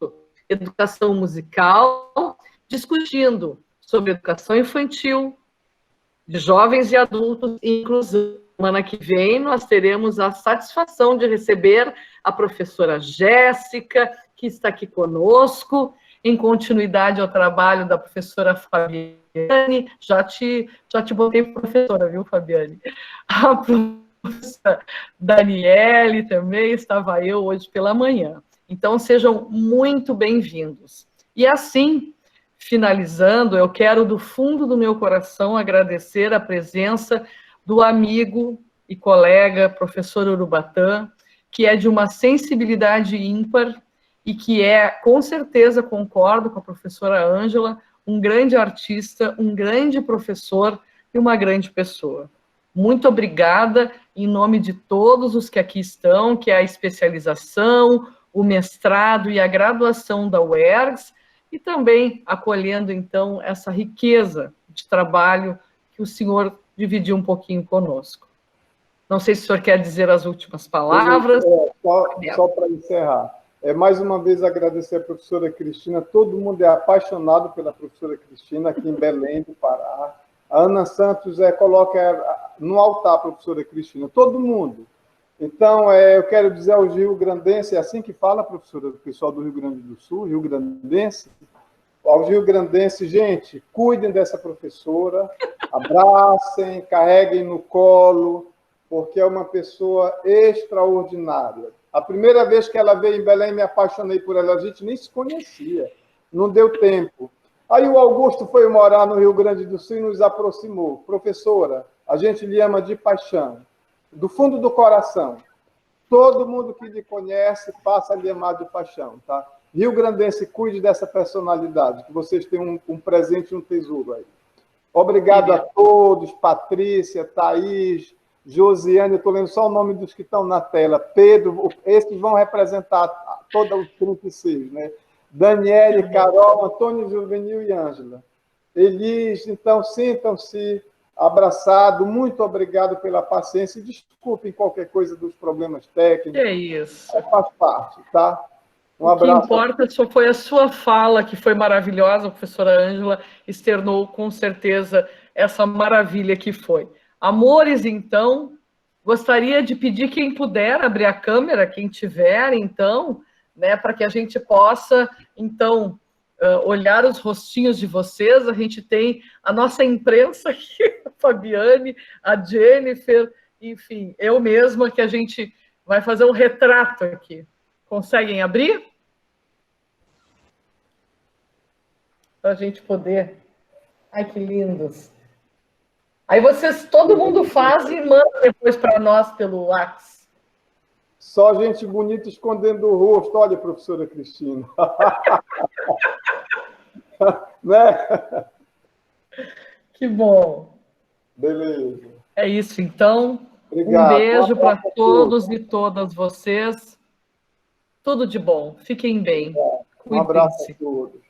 Educação Musical, discutindo sobre educação infantil, de jovens e adultos, e inclusão. Semana que vem nós teremos a satisfação de receber a professora Jéssica, que está aqui conosco, em continuidade ao trabalho da professora Fabiane. Já te botei professora, viu, Fabiane? A professora Daniele também, estava eu hoje pela manhã. Então, sejam muito bem-vindos. E assim, finalizando, eu quero, do fundo do meu coração, agradecer a presença do amigo e colega professor Urubatã, que é de uma sensibilidade ímpar e que é, com certeza, concordo com a professora Ângela, um grande artista, um grande professor e uma grande pessoa. Muito obrigada, em nome de todos os que aqui estão, que é a especialização, o mestrado e a graduação da UERGS, e também acolhendo, então, essa riqueza de trabalho que o senhor dividiu um pouquinho conosco. Não sei se o senhor quer dizer as últimas palavras. Só para encerrar. Mais uma vez agradecer a professora Cristina. Todo mundo é apaixonado pela professora Cristina, aqui em Belém do Pará. A Ana Santos coloca no altar a professora Cristina. Todo mundo. Então, eu quero dizer aos rio-grandenses, é assim que fala, professora, do pessoal do Rio Grande do Sul, rio-grandense, aos rio-grandenses, gente, cuidem dessa professora, abracem, carreguem no colo, porque é uma pessoa extraordinária. A primeira vez que ela veio em Belém, me apaixonei por ela, a gente nem se conhecia, não deu tempo. Aí o Augusto foi morar no Rio Grande do Sul e nos aproximou. Professora, a gente lhe ama de paixão, do fundo do coração. Todo mundo que lhe conhece passa a lhe amar de paixão, tá? Rio-grandense, cuide dessa personalidade, que vocês têm um presente e um tesouro aí. Obrigado a todos, Patrícia, Thaís, Josiane, eu estou lendo só o nome dos que estão na tela, Pedro, esses vão representar todos os 36, né? Daniele, Carol, Antônio Juvenil e Ângela. Elis, então, sintam-se abraçados, muito obrigado pela paciência e desculpem qualquer coisa dos problemas técnicos. É isso. Faz parte, tá? Um abraço. O que importa só foi a sua fala, que foi maravilhosa, a professora Ângela externou com certeza essa maravilha que foi. Amores, então, gostaria de pedir quem puder abrir a câmera, quem tiver, então, né, para que a gente possa, então, olhar os rostinhos de vocês. A gente tem a nossa imprensa aqui, a Fabiane, a Jennifer, enfim, eu mesma, que a gente vai fazer um retrato aqui. Conseguem abrir? Para a gente poder... Ai, que lindos! Aí vocês, todo mundo faz e manda depois para nós pelo WhatsApp. Só gente bonita escondendo o rosto. Olha, professora Cristina. Né? Que bom. Beleza. É isso, então. Obrigado. Um beijo para todos e todas vocês. Tudo de bom. Fiquem bem. Um abraço a todos.